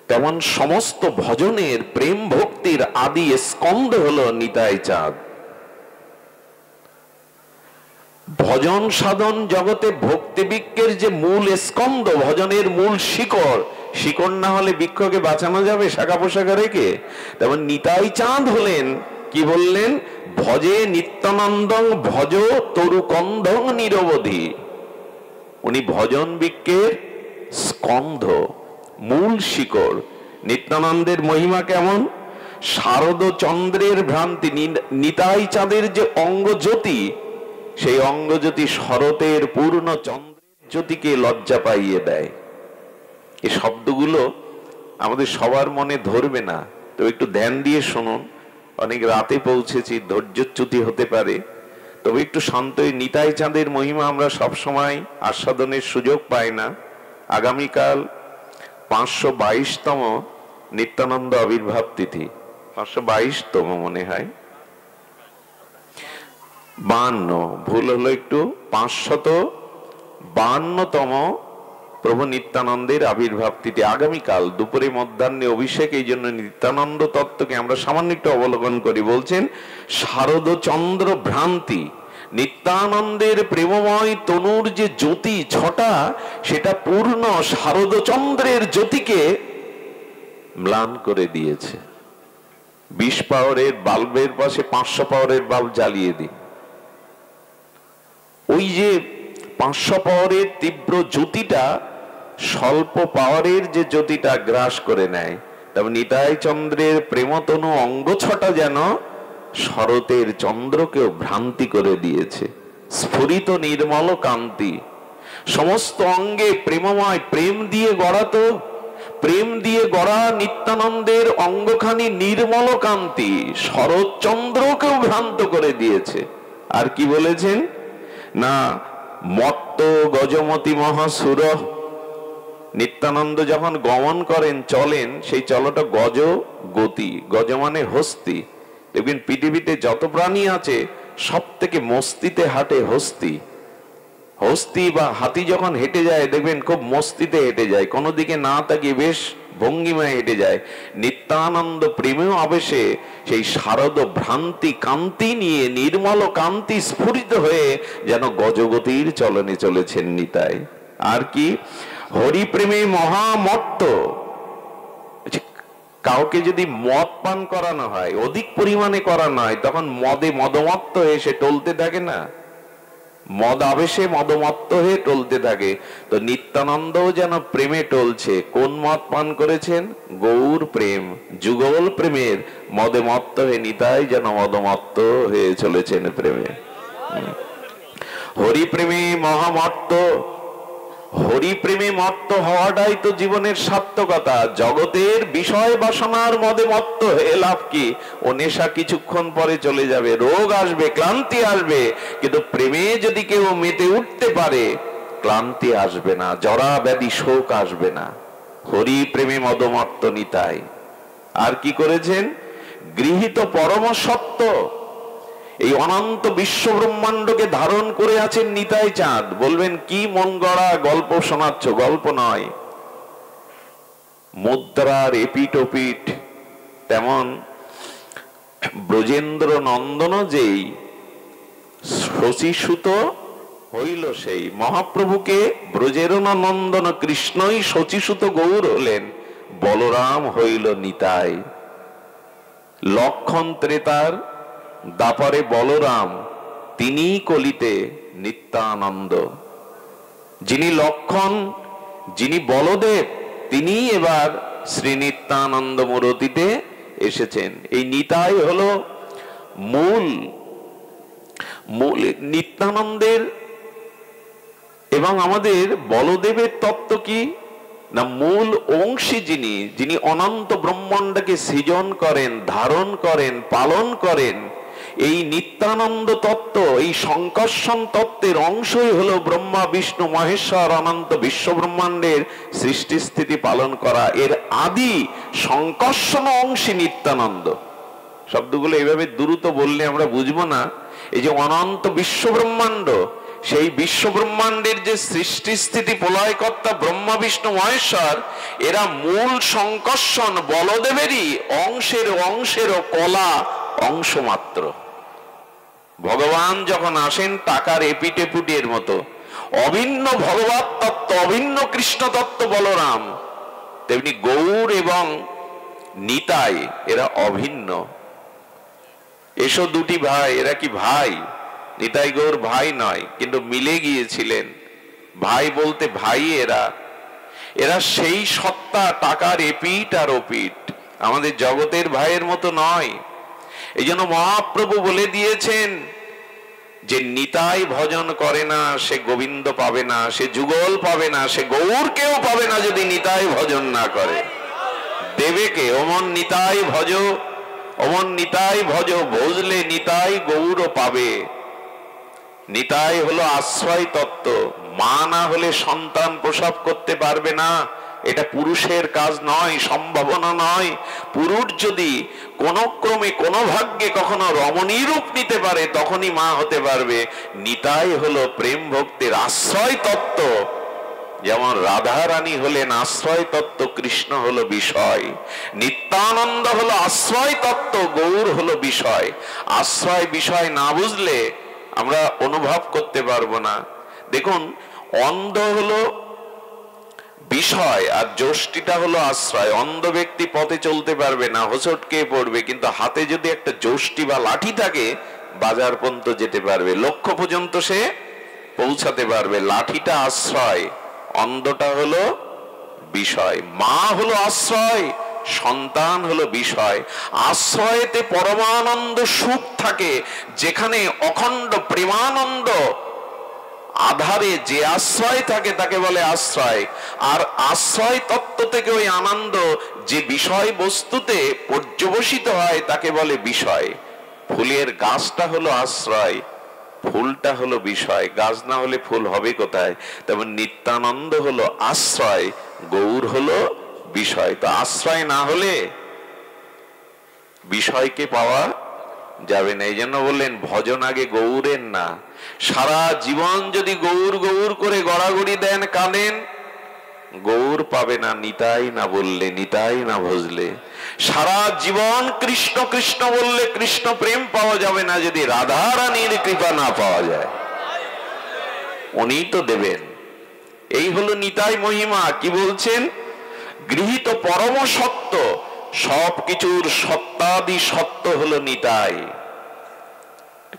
তেমন সমস্ত ভজনের প্রেম ভক্তির আদি স্কন্দ হলো নিতাই চাঁদ। ভজন সাধন জগতে ভক্তি বৃক্ষের যে মূল স্কন্দ, ভজনের মূল শিকড়, শিকড় না হলে বৃক্ষকে বাঁচানো যাবে শাখা পোশাখা রেখে? তেমন নিতাই চাঁদ হলেন, কি বললেন? ভজে নিত্যানন্দং ভজ তরু কন্দং নিরবধি। উনি ভজন বৃক্ষের স্কন্ধ, মূল শিকড়। নিত্যানন্দের মহিমা কেমন? শারদ চন্দ্রের ভ্রান্তি, নিতাই চাঁদের যে অঙ্গজ্যোতি, সেই অঙ্গজ্যোতি শরতের পূর্ণ চন্দ্রের জ্যোতিকে লজ্জা পাইয়ে দেয়। এই শব্দগুলো আমাদের সবার মনে ধরবে না, তো একটু ধ্যান দিয়ে শুনুন। অনেক রাতে পৌঁছেছি, ধৈর্যচ্যুতি হতে পারে, তবে একটু শান্ত। নিতাই চাঁদের মহিমা আমরা সবসময় আস্বাদনের সুযোগ পাই না। আগামীকাল 522তম নিত্যানন্দ আবির্ভাব তিথি, 522তম মনে হয়, 52, ভুল হলো একটু, 552তম প্রভু নিত্যানন্দের আবির্ভাব তিথি আগামীকাল দুপুরে মধ্যাহ্নে অভিষেক। এই জন্য নিত্যানন্দ তত্ত্বকে আমরা সামান্য একটু অবলোকন করি। বলছেন শারদচন্দ্র ভ্রান্তি, নিত্যানন্দের প্রেমময় তনুর যে জ্যোতি ছটা, সেটা পূর্ণ শারদচন্দ্রের জ্যোতিকে ম্লান করে দিয়েছে। 20 পাওয়ারের বাল্বের পাশে 500 পাওয়ারের বাল্ব জ্বালিয়ে দিই, ওই যে 500 পাওয়ারের তীব্র জ্যোতিটা স্বল্প পাওয়ারের যে জ্যোতিটা গ্রাস করে নেয়। তবে নিতাই চন্দ্রের প্রেমতনু অঙ্গ ছটা যেন শরতের চন্দ্রকেও ভ্রান্তি করে দিয়েছে। স্ফুরিত নির্মল কান্তি, সমস্ত অঙ্গে প্রেমময়, প্রেম দিয়ে গড়া, তো প্রেম দিয়ে গড়া নিত্যানন্দের অঙ্গখানি নির্মল কান্তি শরৎচন্দ্রকেও ভ্রান্ত করে দিয়েছে। আর কি বলেছেন না, মত্ত গজমতি মহাসুর। নিত্যানন্দ যখন গমন করেন, চলেন, সেই চলটা গজ গতি, গজ মানে হস্তি। দেখবেন পৃথিবীতে যত প্রাণী আছে সব থেকে মস্তিতে হাঁটে হস্তি। হস্তি বা হাতি যখন হেঁটে যায় দেখবেন খুব মস্তিতে হেঁটে যায়, কোনো দিকে না তাকিয়ে বেশ ভঙ্গিমায় হেঁটে যায়। নিত্যানন্দ প্রেমেও আবেশে সেই শারদ ভ্রান্তি কান্তি নিয়ে নির্মল কান্তি স্ফুরিত হয়ে যেন গজগতির চলনে চলেছেন নিতাই। আর কি হরিপ্রেমে মহামত্ত। কাউকে যদি মদ পান করানো হয়, অধিক পরিমাণে করানো হয়, তখন মদে মদমত্ত হয়ে সে টলতে থাকে না, মদ আবেশে মদমত্ত হয়ে টলতে থাকে। তো নিত্যানন্দও যেন প্রেমে টলছে। কোন মদ পান করেছেন? গৌর প্রেম, যুগল প্রেমের মদে মত্ত হয়ে নিতাই যেন মদমত্ত হয়ে চলেছেন প্রেমে। হরি প্রেমে মহামত্ত, হরি প্রেমে মত্ত হওয়াটাই তো জীবনের সার্থকতা। জগতের বিষয় বাসনার মদে মত্ত হয়ে লাভ কি? ও নেশা কিছুক্ষণ পরে চলে যাবে, রোগ আসবে, ক্লান্তি আসবে, কিন্তু প্রেমে যদি কেউ মেতে উঠতে পারে ক্লান্তি আসবে না, জরা ব্যাধি শোক আসবে না। হরি প্রেমে মদমত্ত নিতাই। আর কি করেছেন? গৃহীত পরম সত্য, এই অনন্ত বিশ্ব ব্রহ্মাণ্ডকে ধারণ করে আছেন নিতাই চাঁদ। বলবেন কি মন গড়া গল্প শোনাচ্ছ? গল্প নয়, মুদ্রার এপিট ওপিট। তেমন ব্রজেন্দ্র নন্দন যেই শচীসুত হইল, সেই মহাপ্রভুকে ব্রজের নন্দন কৃষ্ণই শচীসুত গৌর হলেন, বলরাম হইল নিতাই। লক্ষণ ত্রেতার দাপরে বলরাম, তিনি কলিতে নিত্যানন্দ। যিনি লক্ষণ, যিনি বলদেব, তিনি এবার শ্রী নিত্যানন্দ মূরতিতে এসেছেন। এই নিতাই হলো মূল নিত্যানন্দের। এবং আমাদের বলদেবের তত্ত্ব কি না, মূল অংশী যিনি, যিনি অনন্ত ব্রহ্মাণ্ডকে সৃজন করেন, ধারণ করেন, পালন করেন। এই নিত্যানন্দ তত্ত্ব, এই সংকর্ষণ তত্ত্বের অংশই হলো ব্রহ্মা বিষ্ণু মহেশ্বর অনন্ত বিশ্ব ব্রহ্মাণ্ডের সৃষ্টি স্থিতি পালন করা। এর আদি সংকর্ষণ অংশী নিত্যানন্দ। শব্দগুলো এইভাবে দ্রুত বললে আমরা বুঝবো না। এই যে অনন্ত বিশ্ব ব্রহ্মাণ্ড, সেই বিশ্ব ব্রহ্মাণ্ডের যে সৃষ্টি স্থিতি প্রলয়কর্তা ব্রহ্মা বিষ্ণু মহেশ্বর, এরা মূল সংকর্ষণ বলদেবেরই অংশেরও কলা অংশ মাত্র। ভগবান যখন আসেন টাকার এপিটেপুটের মতো, অভিন্ন ভগবত তত্ত্ব, অভিন্ন কৃষ্ণ তত্ত্ব বলরাম, তেমনি গৌর এবং নিতাই এরা অভিন্ন। এসো দুটি ভাই, এরা কি ভাই? নিতাই গৌর ভাই নয়, কিন্তু মিলে গিয়েছিলেন। ভাই বলতে ভাই এরা সেই সত্তা, টাকার এপিট আর ওপিট, আমাদের জগতের ভাইয়ের মতো নয়। এই জন্য মহাপ্রভু বলে দিয়েছেন যে নিতাই ভজন করে না সে গোবিন্দ পাবে না, সে যুগল পাবে না, সে গৌরকেও পাবে না যদি নিতাই ভজন না করে। দেবেকে অমন নিতাই ভজ, অমন নিতাই ভজ, ভজলে নিতাই গৌর পাবে। নিতাই হলো আশ্রয় তত্ত্ব। মা না হলে সন্তান প্রসব করতে পারবে না, এটা পুরুষের কাজ নয়, সম্ভাবনা নয়। পুরুষ যদি কোন ক্রমে কোন ভাগ্যে কখনো রমণী রূপ নিতে পারে তখনই মা হতে পারবে। নিতাই হলো প্রেম ভক্তির আশ্রয় তত্ত্ব, যেমন রাধা রানী হলেন আশ্রয় তত্ত্ব, কৃষ্ণ হলো বিষয়, নিত্যানন্দ হলো আশ্রয় তত্ত্ব, গৌর হলো বিষয়। আশ্রয় বিষয় না বুঝলে আমরা অনুভব করতে পারবো না। দেখুন, অন্ধ হলো বিষয় আর যষ্টিটা হলো আশ্রয়। অন্ধ ব্যক্তি পথে চলতে পারবে না, হোঁচটকে পড়বে, কিন্তু হাতে যদি একটা যষ্টি বা লাঠি থাকে বাজার পর্যন্ত যেতে পারবে, লক্ষ্য পর্যন্ত সে পৌঁছাতে পারবে। লাঠিটা আশ্রয়, অন্ধটা হলো বিষয়। মা হলো আশ্রয়, সন্তান হলো বিষয়। আশ্রয়েতে পরমানন্দ সুখ থাকে, যেখানে অখণ্ড প্রেমানন্দ আধারে যে আশ্রয় থাকে তাকে বলে আশ্রয়। আর আশ্রয় তত্ত্ব থেকে ওই আনন্দ যে বিষয় বস্তুতে পর্যবসিত হয় তাকে বলে বিষয়। ফুলের গাছটা হলো আশ্রয়, ফুলটা হলো বিষয়। গাছ না হলে ফুল হবে কোথায়? তেমন নিত্যানন্দ হলো আশ্রয়, গৌর হলো বিষয়। তো আশ্রয় না হলে বিষয়কে পাওয়া যাবে না। এই জন্য বললেন ভজন আগে গৌরের না। সারা জীবন যদি গৌর গৌর করে গড়াগড়ি দেন, কাঁদেন, গৌর পাবে না নিতাই না বললে, নিতাই না ভজলে। সারা জীবন কৃষ্ণ কৃষ্ণ বললে কৃষ্ণ প্রেম পাওয়া যাবে না যদি রাধা রানীর কৃপা না পাওয়া যায়। উনি তো দেবেন। এই হলো নিতাই মহিমা। কি বলছেন? গৃহীত পরম সত্য, সবকিছুর সত্তাদি সত্য হলো নিতাই।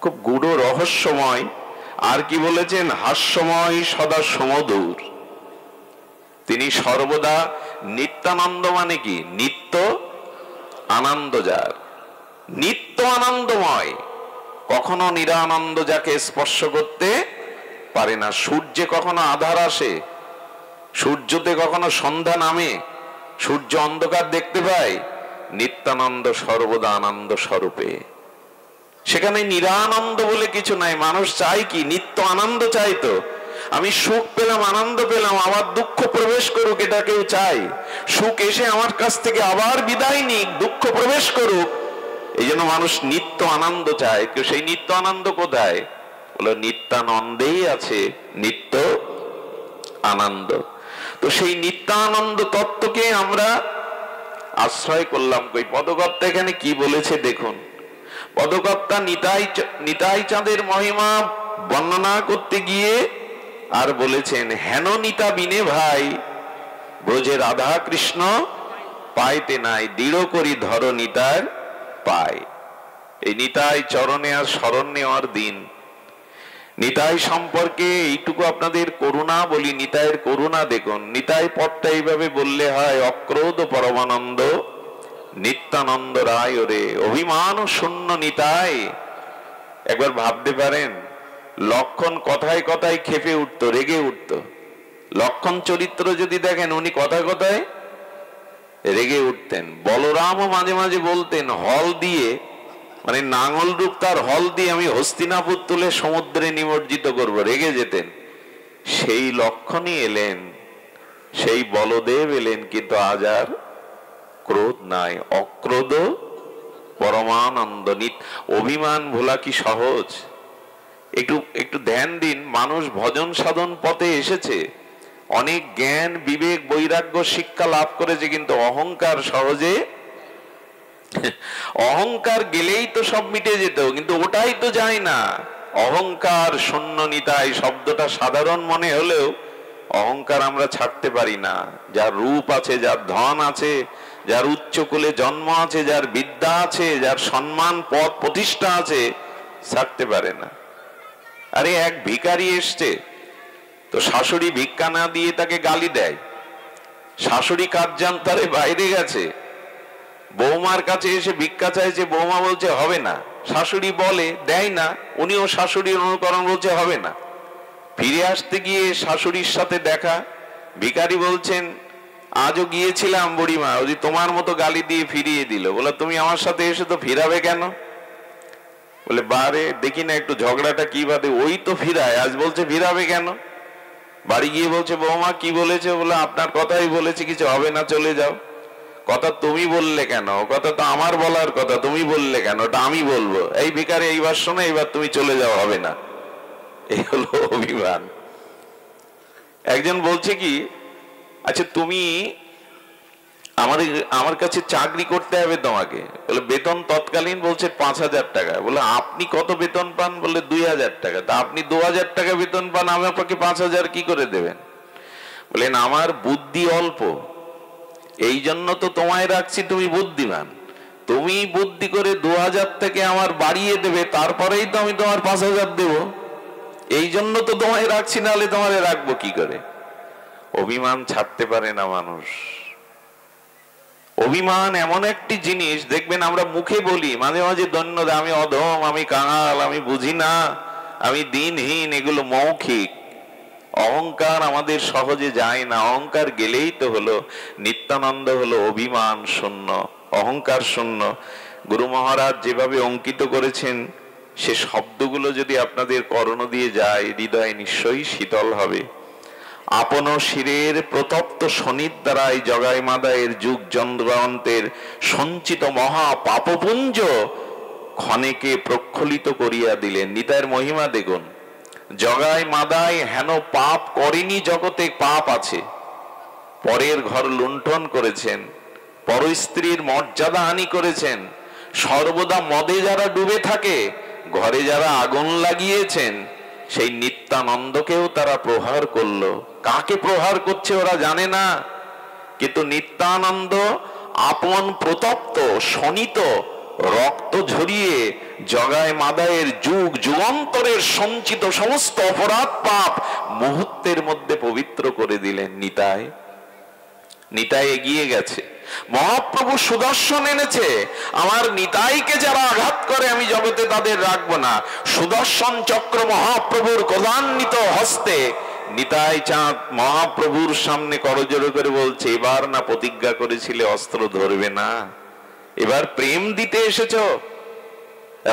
খুব গূঢ় রহস্যময়। আর কি বলেছেন? হাস্যময় সদা সমদূর। তিনি সর্বদা নিত্যানন্দ। মানে কি? নিত্য আনন্দ যার, নিত্য আনন্দময়, কখনো নিরানন্দ যাকে স্পর্শ করতে পারে না। সূর্যে কখনো আধার আসে, সূর্যতে কখনো সন্ধ্যা নামে, সূর্য অন্ধকার দেখতে পায়? নিত্যানন্দ সর্বদা আনন্দ স্বরূপে। সেখানে নিরানন্দ বলে কিছু নাই। মানুষ চাই কি? নিত্য আনন্দ চাই। তো আমি সুখ পেলাম, আনন্দ পেলাম, আবার দুঃখ প্রবেশ করুক, এটা কেউ চাই? সুখ এসে আমার কাছ থেকে আবার বিদায় নিক, দুঃখ প্রবেশ করুক, এই জন্য মানুষ নিত্য আনন্দ চায়। কেউ সেই নিত্য আনন্দ কোথায়? বলো নিত্যানন্দেই আছে নিত্য আনন্দ। তো সেই নিত্যানন্দ তত্ত্বকে আমরা আশ্রয় করলাম। কই পদকর্তা এখানে কি বলেছে দেখুন। পদকর্তা নিতাই চাঁদের মহিমা বর্ণনা করতে গিয়ে আর বলেছেন, হেন নিতা বিনে ভাই ব্রজে রাধা কৃষ্ণ পাইতে নাই, দৃঢ় করি ধর নিতার পায়। এই নিতাই চরণে আর শরণ নেওয়ার দিন। নিতাই সম্পর্কে এইটুকু আপনাদের করুণা বলি, নিতাইয়ের করুণা দেখুন। নিতাই পদটা এইভাবে বললে হয়, অক্রোধ পরমানন্দ নিত্যানন্দ রায় ওরে অভিমান শূন্য নিতাই। একবার ভাবতে পারেন, লক্ষণ কথায় কথায় খেপে উঠতো, রেগে উঠতো। লক্ষণ চরিত্র যদি দেখেন, উনি কথায় কথায় রেগে উঠতেন। বলরামও মাঝে মাঝে বলতেন, হল দিয়ে, মানে নাঙল রূপ তার, হল দিয়ে আমি হস্তিনাপুর তুলে সমুদ্রে নিমজ্জিত করব, রেগে যেতেন। সেই লক্ষণই এলেন, সেই বলদেব এলেন, কিন্তু আজ আর ক্রোধ নাই, অক্রোধ পরমানন্দ। অভিমান ভোলা কি সহজ? একটু একটু ধ্যান দিন। মানুষ ভজন সাধন পথে এসেছে, অনেক জ্ঞান বিবেক বৈরাগ্য শিক্ষা লাভ করেছে, কিন্তু অহংকার সহজে, অহংকার গেলেই তো সব মিটে যেত, কিন্তু ওটাই তো যায় না। অহংকার শূন্য নিতাই শব্দটা সাধারণ মনে হলেও অহংকার আমরা ছাড়তে পারি না। যার রূপ আছে, যার ধন আছে, যার উচ্চ কুলে জন্ম আছে, যার বিদ্যা আছে, যার সম্মান পদ প্রতিষ্ঠা আছে, ছাড়তে পারে না। আরে এক ভিখারি এসছে, তো শাশুড়ি ভিক্ষা না দিয়ে তাকে গালি দেয়। শাশুড়ি কার্যান্তরে বাইরে গেছে, বৌমার কাছে এসে ভিক্ষা চাইছে, বৌমা বলছে হবে না। শাশুড়ি বলে, দেয় না, উনিও শাশুড়ির অনুকরণ, বলছে হবে না। ফিরে আসতে গিয়ে শাশুড়ির সাথে দেখা, ভিখারি বলছেন, আজও গিয়েছিলাম বুড়িমা, ওই তোমার মতো গালি দিয়ে ফিরিয়ে দিল। বলে তুমি আমার সাথে এসে তো ফিরাবে কেন? বলে বারে দেখি না একটু ঝগড়াটা কি বাদে, ওই তো ফিরায়, আজ বলছে ফিরাবে কেন? বাড়ি গিয়ে বলছে, বৌমা কি বলেছে? বলে আপনার কথাই বলেছে, কিছু হবে না, চলে যাও। কথা তুমি বললে কেন? কথা তো আমার বলার কথা, তুমি বললে কেন? ওটা আমি বলবো। এই ভিখারি এইবার শোনো, এইবার তুমি চলে যাও, হবে না। এই হলো অভিমান। একজন বলছে কি, আচ্ছা তুমি আমার কাছে চাকরি করতে হবে তোমাকে। বলে বেতন তৎকালীন বলছে 5,000 টাকা। বলে আপনি কত বেতন পান? বলে 2,000 টাকা। তা আপনি 2,000 টাকা বেতন পান, আমি আপনাকে 5,000 কি করে দেবেন? বলেন আমার বুদ্ধি অল্প, এই জন্য তো তোমায় রাখছি, তুমি বুদ্ধিমান, তুমি বুদ্ধি করে 2,000 থেকে আমার বাড়িয়ে দেবে, তারপরেই তো আমি তোমার 5,000 দেব, এই জন্য তো তোমায় রাখছি, নাহলে তোমারে রাখবো কি করে? অভিমান ছাড়তে পারে না মানুষ। অভিমান এমন একটি জিনিস, দেখবেন আমরা মুখে বলি মাঝে মাঝে ধন্যবাদ, আমি অধম, আমি কাঙাল, আমি বুঝি না, আমি দিনহীন, এগুলো মৌখিক। অহংকার আমাদের সহজে যায় না। অহংকার গেলেই তো হলো নিত্যানন্দ, হলো অভিমান শূন্য, অহংকার শূন্য। গুরু মহারাজ যেভাবে অঙ্কিত করেছেন, সে শব্দগুলো যদি আপনাদের কর্ণ দিয়ে যায়, হৃদয় নিশ্চয়ই শীতল হবে। আপন শিরের প্রতপ্ত শনির দ্বারাই জগাই মাদায়ের যুগ জন্মান্তের সঞ্চিত মহা পাপপুঞ্জ ক্ষণেকে প্রক্ষলিত করিয়া দিলেন। নিতাইয়ের মহিমা দেখুন। জগাই মাদাই হেন পাপ করেনি, জগতে পাপ আছে। পরের ঘর লুণ্ঠন করেছেন, পর স্ত্রীর মর্যাদা হানি করেছেন, সর্বদা মদে যারা ডুবে থাকে, ঘরে যারা আগুন লাগিয়েছেন, সেই নিত্যানন্দকেও তারা প্রহার করলো। কাকে প্রহার করছে ওরা জানে না, কিন্তু নিত্যানন্দ আপন প্রতপ্ত শনিত রক্ত ঝরিয়ে জগায় মাদায়ের যুগ যুগান্তরের সঞ্চিত সমস্ত অপরাধ পাপ মুহূর্তের মধ্যে পবিত্র করে দিলেন। নিতাই এগিয়ে গেছে। মহাপ্রভু সুদর্শন এনেছে। আমার নিতাইকে যারা আঘাত করে আমি জগতে তাদের রাখবো না। সুদর্শন চক্র মহাপ্রভুর ক্রোধান্বিত হস্তে নিতাই চাঁদ মহাপ্রভুর সামনে করজোড়ে করে বলছে, এবার না প্রতিজ্ঞা করেছিলে অস্ত্র ধরবে না, এবার প্রেম দিতে এসেছো।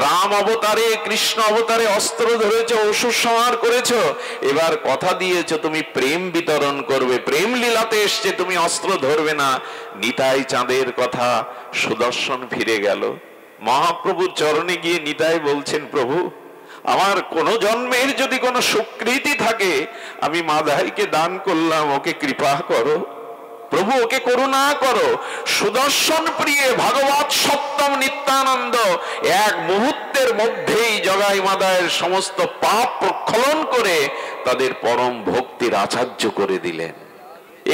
রাম অবতারে কৃষ্ণ অবতারে অস্ত্র ধরেছো, অসুর সংহার করেছো, এবার কথা দিয়েছো তুমি প্রেম বিতরণ করবে, প্রেম লীলাতে এসছে, তুমি অস্ত্র ধরবে না। নিতাই চাঁদের কথা সুদর্শন ফিরে গেল। মহাপ্রভুর চরণে গিয়ে নিতাই বলছেন, প্রভু আমার কোন জন্মের যদি কোনো সুকৃতি থাকে, আমি মাদাইকে দান করলাম, ওকে কৃপা করো প্রভু, ওকে করুণা করো। সুদর্শন প্রিয়ে ভাগবত সপ্তম নিত্যানন্দ এক মুহূর্তের মধ্যেই জগাই মাদায়ের সমস্ত পাপ প্রক্ষালন করে তাদের পরম ভক্তির আচার্য করে দিলেন।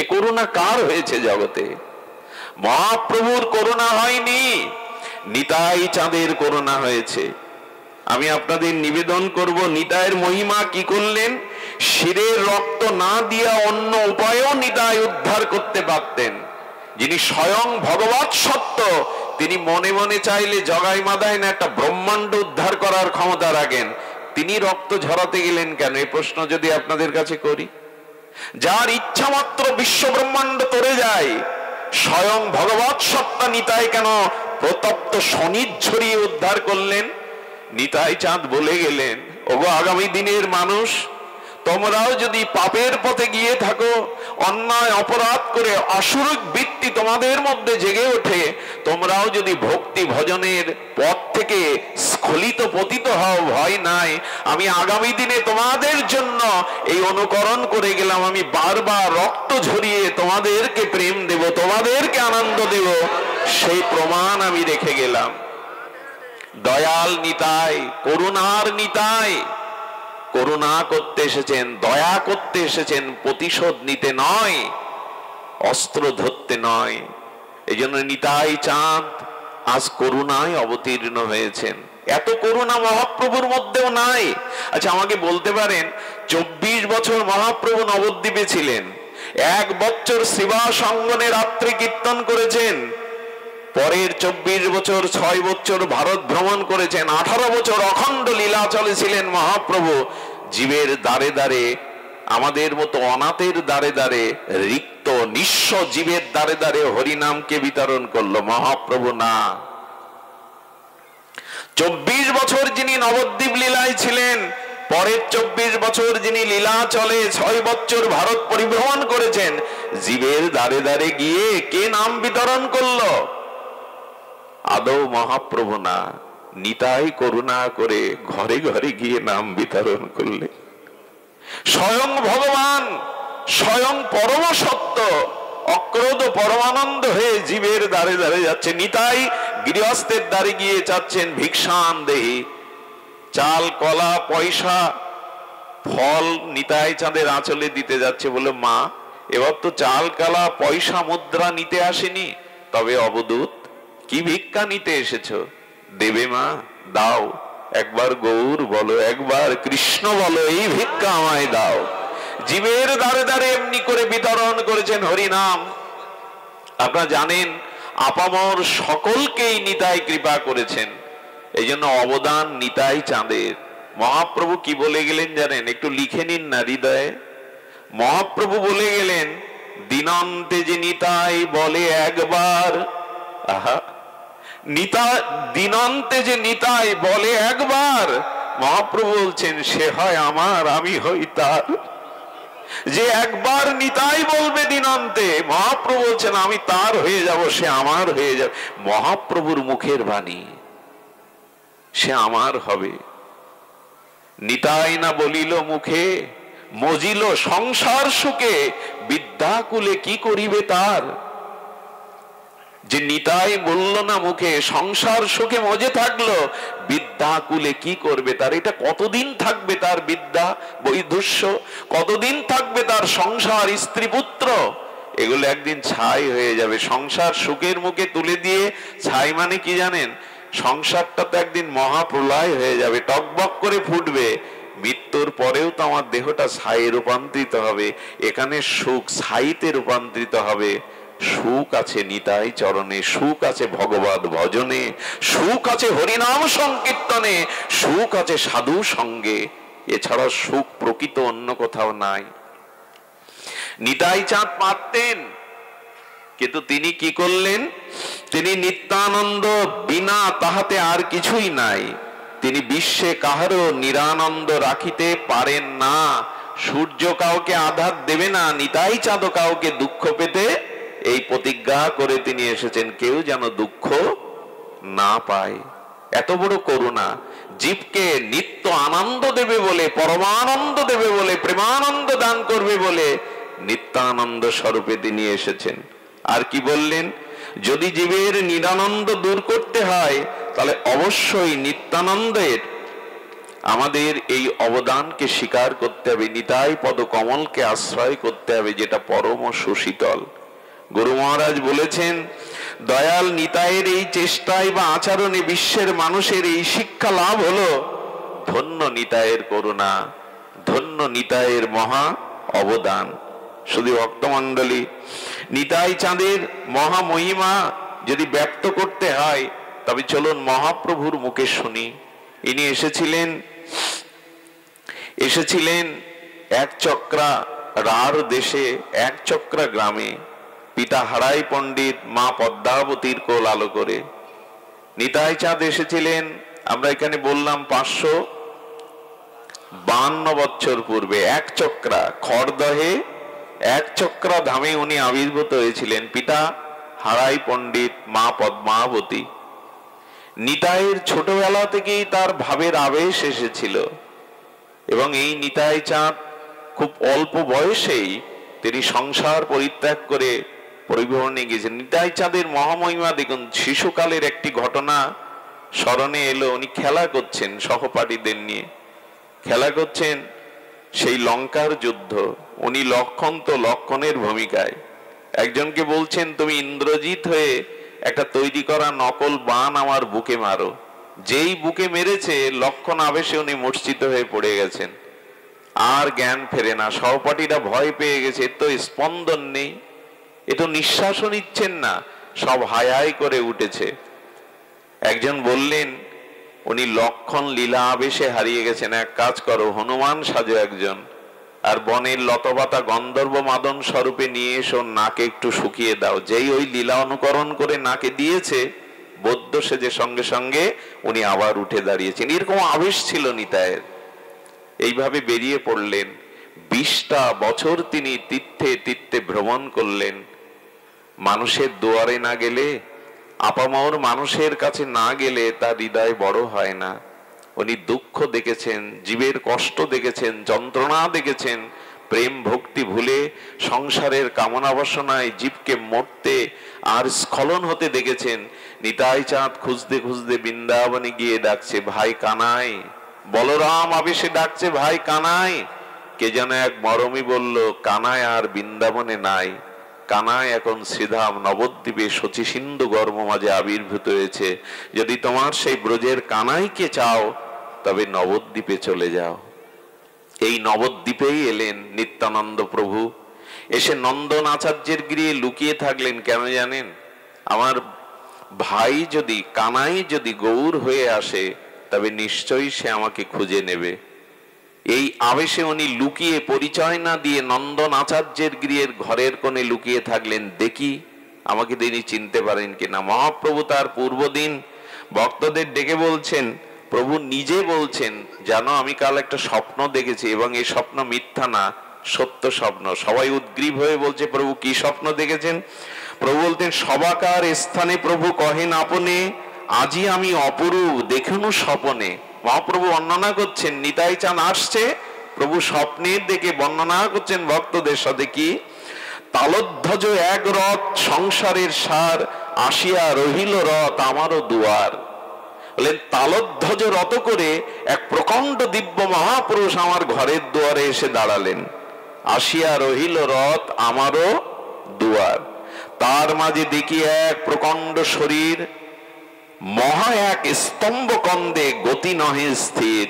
এ করুণা কার হয়েছে জগতে? মহাপ্রভুর করুণা হয়নি, নিতাই চাঁদের করুণা হয়েছে। আমি আপনাদের নিবেদন করব, নিতাইয়ের মহিমা কি করলেন। শিরের রক্ত না দিয়া অন্য উপায়েও নিতাই উদ্ধার করতে পারতেন। যিনি স্বয়ং ভগবৎ সত্য, তিনি মনে মনে চাইলে জগাই মাদায় না একটা ব্রহ্মাণ্ড উদ্ধার করার ক্ষমতা রাখেন। তিনি রক্ত ঝরাতে গেলেন কেন? এই প্রশ্ন যদি আপনাদের কাছে করি। যার ইচ্ছা মাত্র বিশ্ব ব্রহ্মাণ্ড তরে যায়, স্বয়ং ভগবৎ সত্তা নিতাই কেন প্রতপ্ত শনি ছড়িয়ে উদ্ধার করলেন? নিতাই চাঁদ বলে গেলেন, ওগো আগামী দিনের মানুষ, তোমরাও যদি পাপের পথে গিয়ে থাকো, অন্যায় অপরাধ করে আসুরিক বৃত্তি তোমাদের মধ্যে জেগে ওঠে, তোমরাও যদি ভক্তি ভজনের পথ থেকে স্খলিত পতিত হও, ভয় নাই। আমি আগামী দিনে তোমাদের জন্য এই অনুকরণ করে গেলাম। আমি বারবার রক্ত ঝরিয়ে তোমাদেরকে প্রেম দেব, তোমাদেরকে আনন্দ দেব, সেই প্রমাণ আমি রেখে গেলাম। দয়াল নিতাই, করুণার নিতাই, করুণা করতে এসেছেন, দয়া করতে এসেছেন, প্রতিশোধ নিতে নয়, অস্ত্র ধরতে নয়। এই জন্য নিতাই চাঁদ আজ করুণায় অবতীর্ণ হয়েছেন। এত করুণা মহাপ্রভুর মধ্যেও নাই। আচ্ছা আমাকে বলতে পারেন, 24 বছর মহাপ্রভু নবদ্বীপে ছিলেন, 1 বছর শ্রীবাস অঙ্গনে রাত্রি কীর্তন করেছেন, পরের 24 বছর 6 বছর ভারত ভ্রমণ করেছেন, 18 বছর অখণ্ড লীলা চলেছিলেন মহাপ্রভু। জীবের দ্বারে দ্বারে, আমাদের মতো অনাথের দ্বারে দ্বারে, রিক্ত নিঃস্ব জীবের দ্বারে দ্বারে হরিনামকে বিতরণ করলো মহাপ্রভু না। 24 বছর যিনি নবদ্বীপ লীলায় ছিলেন, পরের 24 বছর যিনি লীলা চলে 6 বছর ভারত পরিভ্রমণ করেছেন, জীবের দ্বারে দ্বারে গিয়ে কে নাম বিতরণ করলো? আদৌ মহাপ্রভু না, নিতাই করুণা করে ঘরে ঘরে গিয়ে নাম বিতরণ করলে। স্বয়ং ভগবান স্বয়ং পরম সত্য অক্রোধ পরমানন্দ হয়ে জীবের দ্বারে দ্বারে যাচ্ছে। নিতাই গৃহস্থের দ্বারে গিয়ে চাচ্ছেন ভিক্ষান দেহি, চাল কলা পয়সা ফল নিতাই চাঁদের আঁচলে দিতে যাচ্ছে। বলে মা, এবার তো চাল কলা পয়সা মুদ্রা নিতে আসেনি, তবে অবধূত কি ভিক্ষা নিতে এসেছো? দেবে মা, দাও, একবার গৌর বলো, একবার কৃষ্ণ বলো, এই ভিক্ষা আমায় দাও। জীবের দ্বারে দ্বারে এমনি করে বিতরণ করেছেন হরিনাম। আপনারা জানেন আপামর সকলকেই নিতাই কৃপা করেছেন, এই জন্য অবদান নিতাই চাঁদের। মহাপ্রভু কি বলে গেলেন জানেন? একটু লিখে নিন না হৃদয়ে। মহাপ্রভু বলে গেলেন, দিনান্তে যে নিতাই বলে একবার, আহা, দিনান্তে যে নিতাই বলে একবার, মহাপ্রভু বলছেন সে হয় আমার, আমি হই তার। যে একবার নিতাই বলবে দিনান্তে, মহাপ্রভু বলছেন আমি তার হয়ে যাব, সে আমার হয়ে যাবে। মহাপ্রভুর মুখের বাণী, সে আমার হবে। নিতাই না বলিল মুখে, মজিল সংসার সুখে, বিদ্যাকুলে কি করিবে তার। যে নিতাই বলল না মুখে, সংসার সুখে মজে থাকলো, বিদ্যাকুলে কি করবে তার। এটা কতদিন থাকবে তার বিদ্যা বৈধুষ্য, কতদিন থাকবে তার সংসার স্ত্রী পুত্র, এগুলো একদিন ছাই হয়ে যাবে। সংসার সুখের মুখে তুলে দিয়ে, ছাই মানে কি জানেন? সংসারটা তো একদিন মহাপ্রলয় হয়ে যাবে, টকবক করে ফুটবে। মৃত্যুর পরেও তো আমার দেহটা ছাইয়ে রূপান্তরিত হবে, এখানে সুখ ছাইতে রূপান্তরিত হবে। সুখ আছে নিতাই চরণে, সুখ আছে ভগবত ভজনে, সুখ আছে হরিনাম সংকীর্তনে, সুখ আছে সাধু সঙ্গে। এছাড়া সুখ প্রকৃত অন্য কোথাও নাই। নিতাই চাঁদ পারতেন, কিন্তু তিনি কি করলেন? তিনি নিত্যানন্দ, বিনা তাহাতে আর কিছুই নাই। তিনি বিশ্বে কাহারও নিরানন্দ রাখিতে পারেন না। সূর্য কাউকে আঘাত দেবে না, নিতাই চাঁদ কাউকে দুঃখ পেতে এই প্রতিজ্ঞা করে তিনি এসেছেন, কেউ যেন দুঃখ না পায়। এত বড় করুণা, জীবকে নিত্য আনন্দ দেবে বলে, পরমানন্দ দেবে বলে, প্রেমানন্দ দান করবে বলে নিত্যানন্দ স্বরূপে তিনি এসেছেন। আর কি বললেন? যদি জীবের নিরানন্দ দূর করতে হয়, তাহলে অবশ্যই নিত্যানন্দের আমাদের এই অবদানকে স্বীকার করতে হবে, নিতাই পদ কমলকে আশ্রয় করতে হবে, যেটা পরম সুশীতল। গুরু মহারাজ বলেছেন, দয়াল নিতাইয়ের এই চেষ্টায় বা আচরণে বিশ্বের মানুষের এই শিক্ষা লাভ হলো, ধন্য নিতাইয়ের করুণা, ধন্য নিতাইয়ের মহা অবদান। শুধু ভক্তমণ্ডলী, নিতাই চাঁদের মহা মহিমা যদি ব্যক্ত করতে হয়, তবে চলুন মহাপ্রভুর মুখে শুনি। ইনি এসেছিলেন এক চক্রা রার দেশে, এক চক্রা গ্রামে। পিতা হারাই পণ্ডিত, মা পদ্মাবতীর কোল আলো করে নিতাই চাঁদ এসেছিলেন। আমরা এখানে বললাম 552 বছর পূর্বে এক চক্রা খড়দহে, এক চক্রা ধামে উনি আবির্ভূত হয়েছিলেন। পিতা হারাই পণ্ডিত, মা পদ্মাবতী। নিতাইয়ের ছোটবেলা থেকেই তার ভাবের আবেশ এসেছিল, এবং এই নিতাই চাঁদ খুব অল্প বয়সেই তিনি সংসার পরিত্যাগ করে পরিবহনে গিয়েছেন। নিতাই চাঁদের মহামহিমা দেখুন। শিশুকালের একটি ঘটনা স্মরণে এলো। উনি খেলা করছেন, সহপাঠীদের নিয়ে খেলা করছেন, সেই লঙ্কার যুদ্ধ। উনি লক্ষণ, তো লক্ষণের ভূমিকায় একজনকে বলছেন, তুমি ইন্দ্রজিৎ হয়ে একটা তৈরি করা নকল বান আমার বুকে মারো। যেই বুকে মেরেছে, লক্ষণ আবেশে উনি মূর্ছিত হয়ে পড়ে গেছেন, আর জ্ঞান ফেরে না। সহপাঠীরা ভয় পেয়ে গেছে, এর তো স্পন্দন নেই, এ তো নিঃশ্বাসও নিচ্ছেন না, সব হায় হায় করে উঠেছে। একজন বললেন, উনি লক্ষণ লীলা আবেশে হারিয়ে গেছেন, এক কাজ করো, হনুমান সাজো একজন, আর বনের লতপাতা গন্ধর্ব মাদন স্বরূপে নিয়ে এসো, নাকে একটু শুকিয়ে দাও। যেই ওই লীলা অনুকরণ করে নাকে দিয়েছে, বৌদ্ধ সেজে সঙ্গে সঙ্গে উনি আবার উঠে দাঁড়িয়েছেন। এরকম আবেশ ছিল নিতাইয়ের। এইভাবে বেরিয়ে পড়লেন। 20টা বছর তিনি তীর্থে তীর্থে ভ্রমণ করলেন। মানুষের দুয়ারে না গেলে, আপামর মানুষের কাছে না গেলে তার হৃদয় বড় হয় না। উনি দুঃখ দেখেছেন, জীবের কষ্ট দেখেছেন, যন্ত্রণা দেখেছেন, প্রেম ভক্তি ভুলে সংসারের কামনা বাসনায় জীবকে মরতে আর স্খলন হতে দেখেছেন। নিতাই চাঁদ খুঁজতে খুঁজতে বৃন্দাবনে গিয়ে ডাকছে, ভাই কানাই। বলরাম আবেশে ডাকছে, ভাই কানাই। কে যেন এক মরমী বলল, কানাই আর বৃন্দাবনে নাই, কানাই এখন শ্রীধাম নবদ্বীপে শচী সিন্ধু গর্ভ মাঝে আবির্ভূত হয়েছে। যদি তোমার সেই ব্রজের কানাইকে চাও তবে নবদ্বীপে চলে যাও। এই নবদ্বীপেই এলেন নিত্যানন্দ প্রভু। এসে নন্দন আচার্যের গৃহে লুকিয়ে থাকলেন। কেন জানেন? আমার ভাই যদি, কানাই যদি গৌর হয়ে আসে তবে নিশ্চয়ই সে আমাকে খুঁজে নেবে। এই আবেশে উনি লুকিয়ে, পরিচয় না দিয়ে নন্দন আচার্যের গৃহের ঘরের কোণে লুকিয়ে থাকলেন, দেখি আমাকে তিনি চিনতে পারেন কিনা। মহাপ্রভু তার পূর্বদিন ভক্তদের ডেকে বলছেন, প্রভু নিজে বলছেন, জানো আমি কাল একটা স্বপ্ন দেখেছি এবং এই স্বপ্ন মিথ্যা না, সত্য স্বপ্ন। সবাই উদ্গ্রীব হয়ে বলছে, প্রভু কি স্বপ্ন দেখেছেন? প্রভু বলতেন, সবাকার স্থানে প্রভু কহেন আপনে, আজি আমি অপরূপ দেখুনু স্বপনে। মহাপ্রভু বর্ণনা করছেন, নিতাই চাঁদ আসছে, প্রভু স্বপ্নের দেখে বর্ণনা করছেন ভক্তদের সাথে, কি তালধ্বজ এক রথ সংসারের সার, আসিয়া রহিল রথ আমারও দুয়ার। বলেন, তালধ্বজ রথ করে এক প্রকাণ্ড দিব্য মহাপুরুষ আমার ঘরের দুয়ারে এসে দাঁড়ালেন। আসিয়া রহিল রথ আমারও দুয়ার। তার মাঝে দেখি এক প্রকাণ্ড শরীর, মহা এক স্তম্ভ কন্দে গতি নহে স্থির।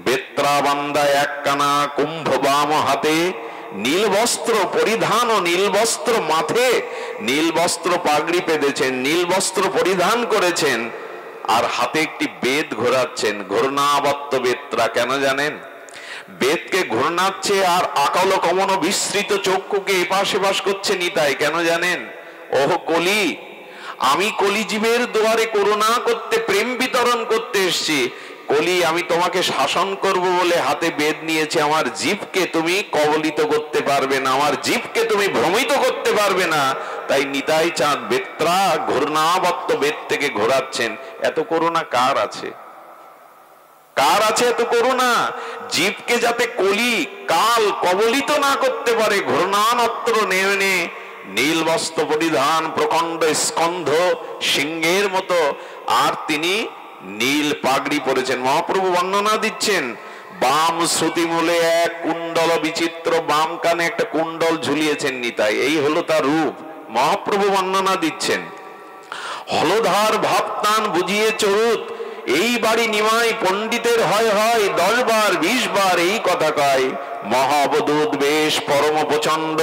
বেত্রাবান্দা একখানা কুম্ভ বাম হাতে, নীল বস্ত্র পরিধান ও নীল বস্ত্র মাথে, নীল বস্ত্র পাগড়ি পেঁধেছেন, নীল বস্ত্র পরিধান করেছেন, আর হাতে একটি বেদ ঘোরাচ্ছেন। ঘূর্ণাবত্ত বেত্রা। কেন জানেন? বেদকে ঘূর্ণাচ্ছে আর আকাল কমন বিস্তৃত চক্ষুকে এপাশ এপাশ করছে নিতাই। কেন জানেন? ওহ কলি, আমি কলিজীবের দুয়ারে করুণা করতে, প্রেম বিতরণ করতে এসছি। কলি, আমি তোমাকে শাসন করব বলে হাতে বেদ নিয়েছে। আমার জীবকে তুমি কবলিত করতে পারবে না, আমার জীবকে তুমি ভ্রমিত করতে পারবে না। তাই নিতাই চাঁদ বেত্রা ঘূর্ণাবত্ত বেদ থেকে ঘোরাচ্ছেন। এত করুণা কার আছে? কার আছে এত করুণা? জীবকে যাতে কলি কাল কবলিত না করতে পারে, ঘূর্ণানত্র নেমে নীল বস্ত্র পরিধান, প্রকাণ্ড স্কন্ধ সিংহের মতো, আর তিনি নীল পাগড়ি পরেছেন। মহাপ্রভু বর্ণনা দিচ্ছেন, বাম শ্রুতি মূলে এক কুণ্ডল বিচিত্র, বাম কানে একটা কুণ্ডল ঝুলিয়েছেন নিতাই। এই হলো তার রূপ। মহাপ্রভু বর্ণনা দিচ্ছেন, হলধার ভাবতান বুঝিয়ে চরুত, এই বাড়ি নিমাই পণ্ডিতের হয় হয়, 10 বার 20 বার এই কথা কয়। মহাবদূত বেশ পরম প্রচন্ড,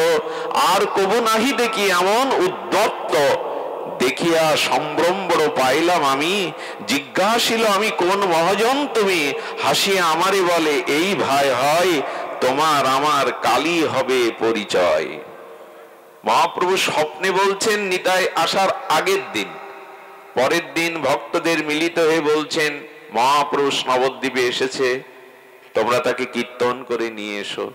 আর কবু নাহি দেখি এমন উদ্যত্ত। দেখিয়া সম্ভ্রম বড় পাইলাম আমি, জিজ্ঞাসিল আমি কোন মহাজন তুমি। হাসিয়া আমারে বলে, এই ভাই হয়, তোমার আমার কালী হবে পরিচয়। মহাপ্রভু স্বপ্নে বলছেন নিতাই আসার আগের দিন। পরের দিন ভক্তদের মিলিত হয়ে বলছেন, মহাপুরুষ নবদ্বীপে এসেছে, তোমরা তাকে কীর্তন করে নিয়ে এসো।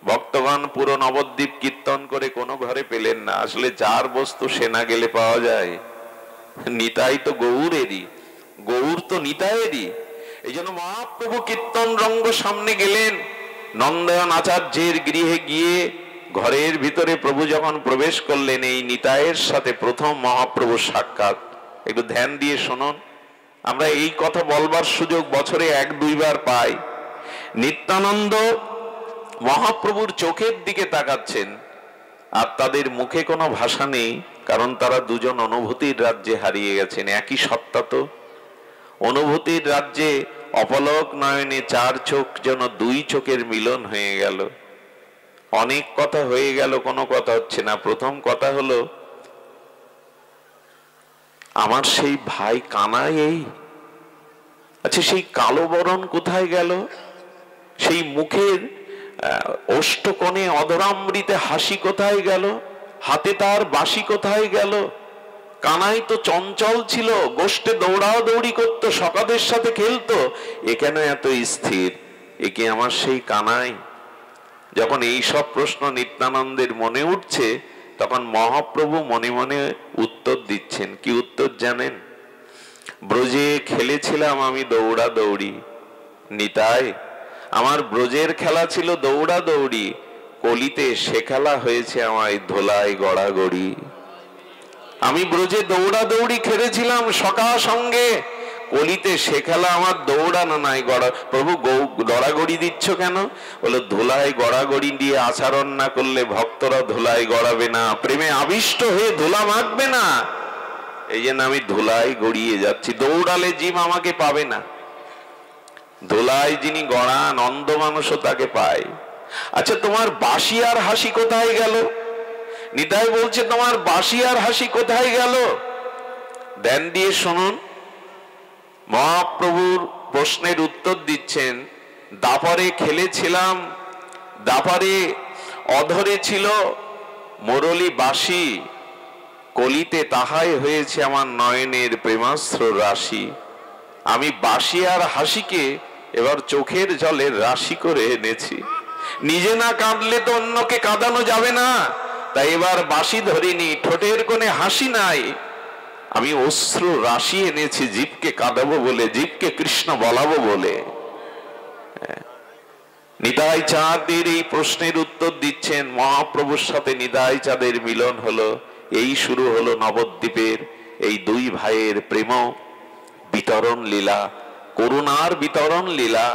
ভক্তগণ পুরো নবদ্বীপ কীর্তন করে কোনো ঘরে পেলেন না। আসলে যার বস্তু সে না গেলে পাওয়া যায়? নিতাই তো গৌরেরই, গৌর তো নিতাইয়েরই। এই জন্য মহাপ্রভু কীর্তন রঙ্গ সামনে গেলেন। নন্দন আচার্যের গৃহে গিয়ে ঘরের ভিতরে প্রভু যখন প্রবেশ করলেন, এই নিতাইয়ের সাথে প্রথম মহাপ্রভু সাক্ষাৎ। একটু ধ্যান দিয়ে শুনুন। আমরা এই কথা বলবার সুযোগ বছরে 1-2 বার পাই। নিত্যানন্দ মহাপ্রভুর চোখের দিকে তাকাচ্ছেন, আর তাদের মুখে কোনো ভাষা নেই, কারণ তারা দুজন অনুভূতির রাজ্যে হারিয়ে গেছেন। একই সত্তা তো। অনুভূতির রাজ্যে অপলক নয়নে 4 চোখ যেন 2 চোখের মিলন হয়ে গেল। অনেক কথা হয়ে গেল, কোনো কথা হচ্ছে না। প্রথম কথা হলো, আমার সেই ভাই কানাই এই, আচ্ছা সেই কালো বরণ কোথায় গেল? সেই মুখের ওষ্ঠকোণে অধরামৃতে হাসি কোথায় গেল? হাতে তার বাঁশি কোথায় গেল? কানাই তো চঞ্চল ছিল, গোষ্ঠে দৌড়াদৌড়ি করতো, সকাদের সাথে খেলতো। এখানে এত স্থির, একে আমার সেই কানাই? যখন এই সব প্রশ্ন নিত্যানন্দের মনে উঠছে, তখন মহাপ্রভু মনে মনে উত্তর দিচ্ছেন। কি উত্তর জানেন? ব্রজে খেলেছিলাম আমি দৌড়াদৌড়ি নিতাই, আমার ব্রজের খেলা ছিল দৌড়াদৌড়ি। কলিতে শেখালা হয়েছে আমায় ধোলায় গড়াগড়ি। আমি ব্রজে দৌড়াদৌড়ি খেলেছিলাম সকা সঙ্গে, কলিতে শেখালা আমার দৌড়ানো নাই গড়া। প্রভু গড়াগড়ি দিচ্ছ কেন? বলে ধুলায় গড়াগড়ি দিয়ে আচরণ না করলে ভক্তরা ধুলায় গড়াবে না, প্রেমে আবিষ্ট হয়ে ধুলা মাখবে না, এই জন্য আমি ধুলায় গড়িয়ে যাচ্ছি। দৌড়ালে জীব আমাকে পাবে না, ধুলায় যিনি গড়ান অন্ধ মানুষও তাকে পায়। আচ্ছা, তোমার বাঁশি আর হাসি কোথায় গেল? নিতাই বলছে তোমার বাঁশি আর হাসি কোথায় গেল? ধ্যান দিয়ে শুনুন, মহাপ্রভুর প্রশ্নের উত্তর দিচ্ছেন। দাপারে খেলেছিলাম, দাপারে অধরে ছিল মুরলী বাঁশি, কলিতে তাহাই হয়েছে আমার নয়নের প্রেমাস্ত্র রাশি। আমি বাঁশি আর হাসিকে এবার চোখের জলের রাশি করে এনেছি। নিজে না কাঁদলে তো অন্যকে কাঁদানো যাবে না, তাই এবার বাঁশি ধরিনি, ঠোঁটের কোণে হাসি নাই, আমি অশ্রু রাশি এনেছি জীবকে কাঁদাবো বলে, জীবকে কৃষ্ণ বলাবো বলে। নিতাই চাঁদের এই প্রশ্নের উত্তর দিচ্ছেন। মহাপ্রভুর সাথে নিতাই চাঁদের মিলন হলো, এই শুরু হলো নবদ্বীপের এই দুই ভাইয়ের প্রেম বিতরণ লীলা, করুণার বিতরণ লীলা।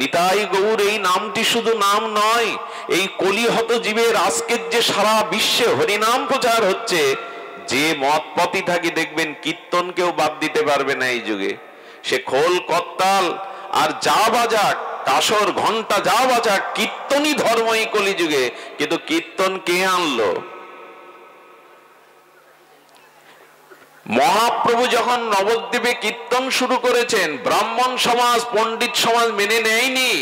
নিতাই গৌর এই নামটি শুধু নাম নয়, এই কলিহত জীবের আজকের যে সারা বিশ্বে হরিনাম প্রচার হচ্ছে, যে মত পথি থাকে দেখবেন কীর্তন কেউ বাদ দিতে পারবে না এই যুগে। সে খোল করতাল আর যা বাজাক, কাসর ঘন্টা যা বাজাক, কীর্তনই ধর্ম এই কলি যুগে। কিন্তু কীর্তন কে আনলো? মহাপ্রভু যখন নবদ্বীপে কীর্তন শুরু করেছেন, ব্রাহ্মণ সমাজ পণ্ডিত সমাজ মেনে নেয়নি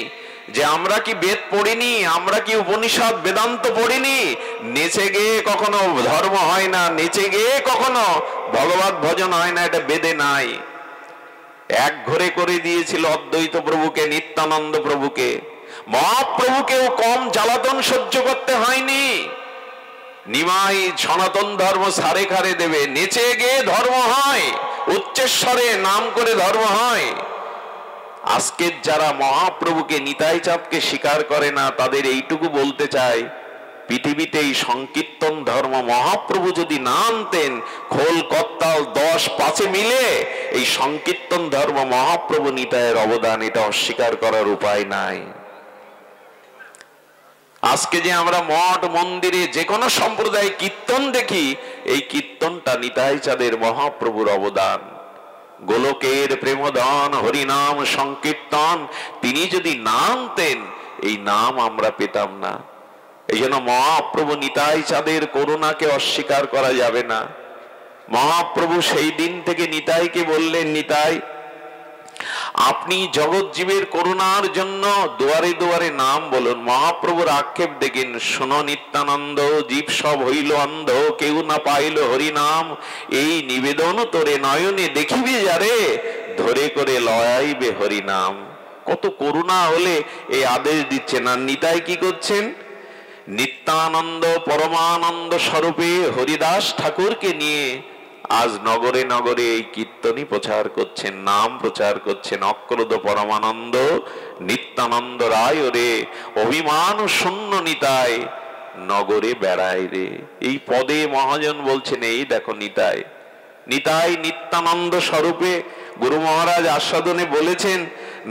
যে আমরা কি বেদ পড়িনি, আমরা কি উপনিষদ বেদান্ত পড়িনি, নেচে গিয়ে কখনো ধর্ম হয় না, নেচে গিয়ে কখনো ভগবত ভজন হয় না, এটা বেদে নাই। এক ঘরে করে দিয়েছিল অদ্বৈত প্রভুকে, নিত্যানন্দ প্রভুকে। মহাপ্রভুকেও কম জ্বালাতন সহ্য করতে হয়নি। নিমাই সনাতন ধর্ম সারে খারে দেবে, নেচে গিয়ে ধর্ম হয়, উচ্চস্বরে নাম করে ধর্ম হয়। আজকের যারা মহাপ্রভুকে নিতাই চাঁদকে স্বীকার করে না, তাদের এইটুকু বলতে চাই, পৃথিবীতে এই সংকীর্তন ধর্ম মহাপ্রভু যদি না আনতেন, খোল করতাল 10-5 মিলে এই সংকীর্তন ধর্ম মহাপ্রভু নিতাইয়ের অবদান, এটা অস্বীকার করার উপায় নাই। আজকে যে আমরা মঠ মন্দিরে যে কোনো সম্প্রদায় কীর্তন দেখি, এই কীর্তনটা নিতাই চাঁদের মহাপ্রভুর অবদান। গোলকের প্রেমধন হরিনাম সংকীর্তন তিনি যদি না আনতেন, এই নাম আমরা পেতাম না। এই জন্য মহাপ্রভু নিতাই চাঁদের করুণাকে অস্বীকার করা যাবে না। মহাপ্রভু সেই দিন থেকে নিতাইকে বললেন, নিতাই আপনি জগৎ জীবের করুণার জন্য দুয়ারে দুয়ারে নাম বলুন। মহাপ্রভুর আক্ষেপ দেখেন, শোনো নিত্যানন্দ, জীব সব হইল অন্ধ, কেউ না পাইল হরিনাম, এই নিবেদন তোরে নয়নে দেখিবে যারে, ধরে করে লয়াইবে হরিনাম। কত করুণা হলে এই আদেশ দিচ্ছেন। আর নিতাই কি করছেন? নিত্যানন্দ পরমানন্দ স্বরূপে হরিদাস ঠাকুরকে নিয়ে আজ নগরে নগরে এই কীর্তনই প্রচার করছেন, নাম প্রচার করছেন। অক্রোধ পরমানন্দ নিত্যানন্দ রায় রে, অভিমান শূন্য নিতাই নগরে বেড়ায় রে। এই পদে মহাজন বলছেন, এই দেখো নিতাই, নিতাই নিত্যানন্দ স্বরূপে গুরু মহারাজ আস্বাদনে বলেছেন,